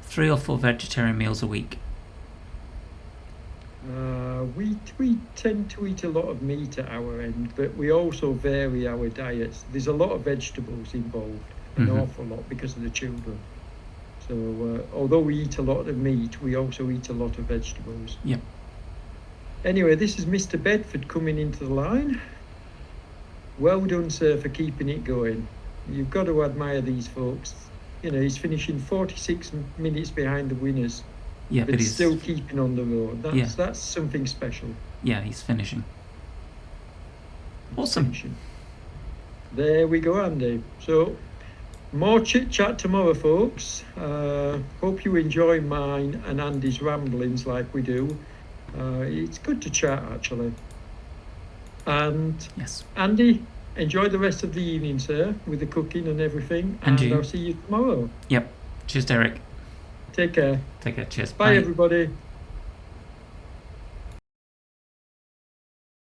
3 or 4 vegetarian meals a week. We tend to eat a lot of meat at our end, but we also vary our diets. There's a lot of vegetables involved, an awful lot, because of the children. So although we eat a lot of meat, we also eat a lot of vegetables. Yep. Anyway, this is Mr. Bedford coming into the line. Well done, sir, for keeping it going. You've got to admire these folks. You know, he's finishing 46 minutes behind the winners. Yeah, but he's still keeping on the road. That's something special. Yeah, he's finishing. Awesome. Finishing. There we go, Andy. So, more chit chat tomorrow, folks. Hope you enjoy mine and Andy's ramblings like we do. It's good to chat, actually. And yes, Andy, enjoy the rest of the evening, sir, with the cooking and everything. And you. I'll see you tomorrow. Yep. Cheers, Derek. Take care. Take care. Cheers. Bye, everybody.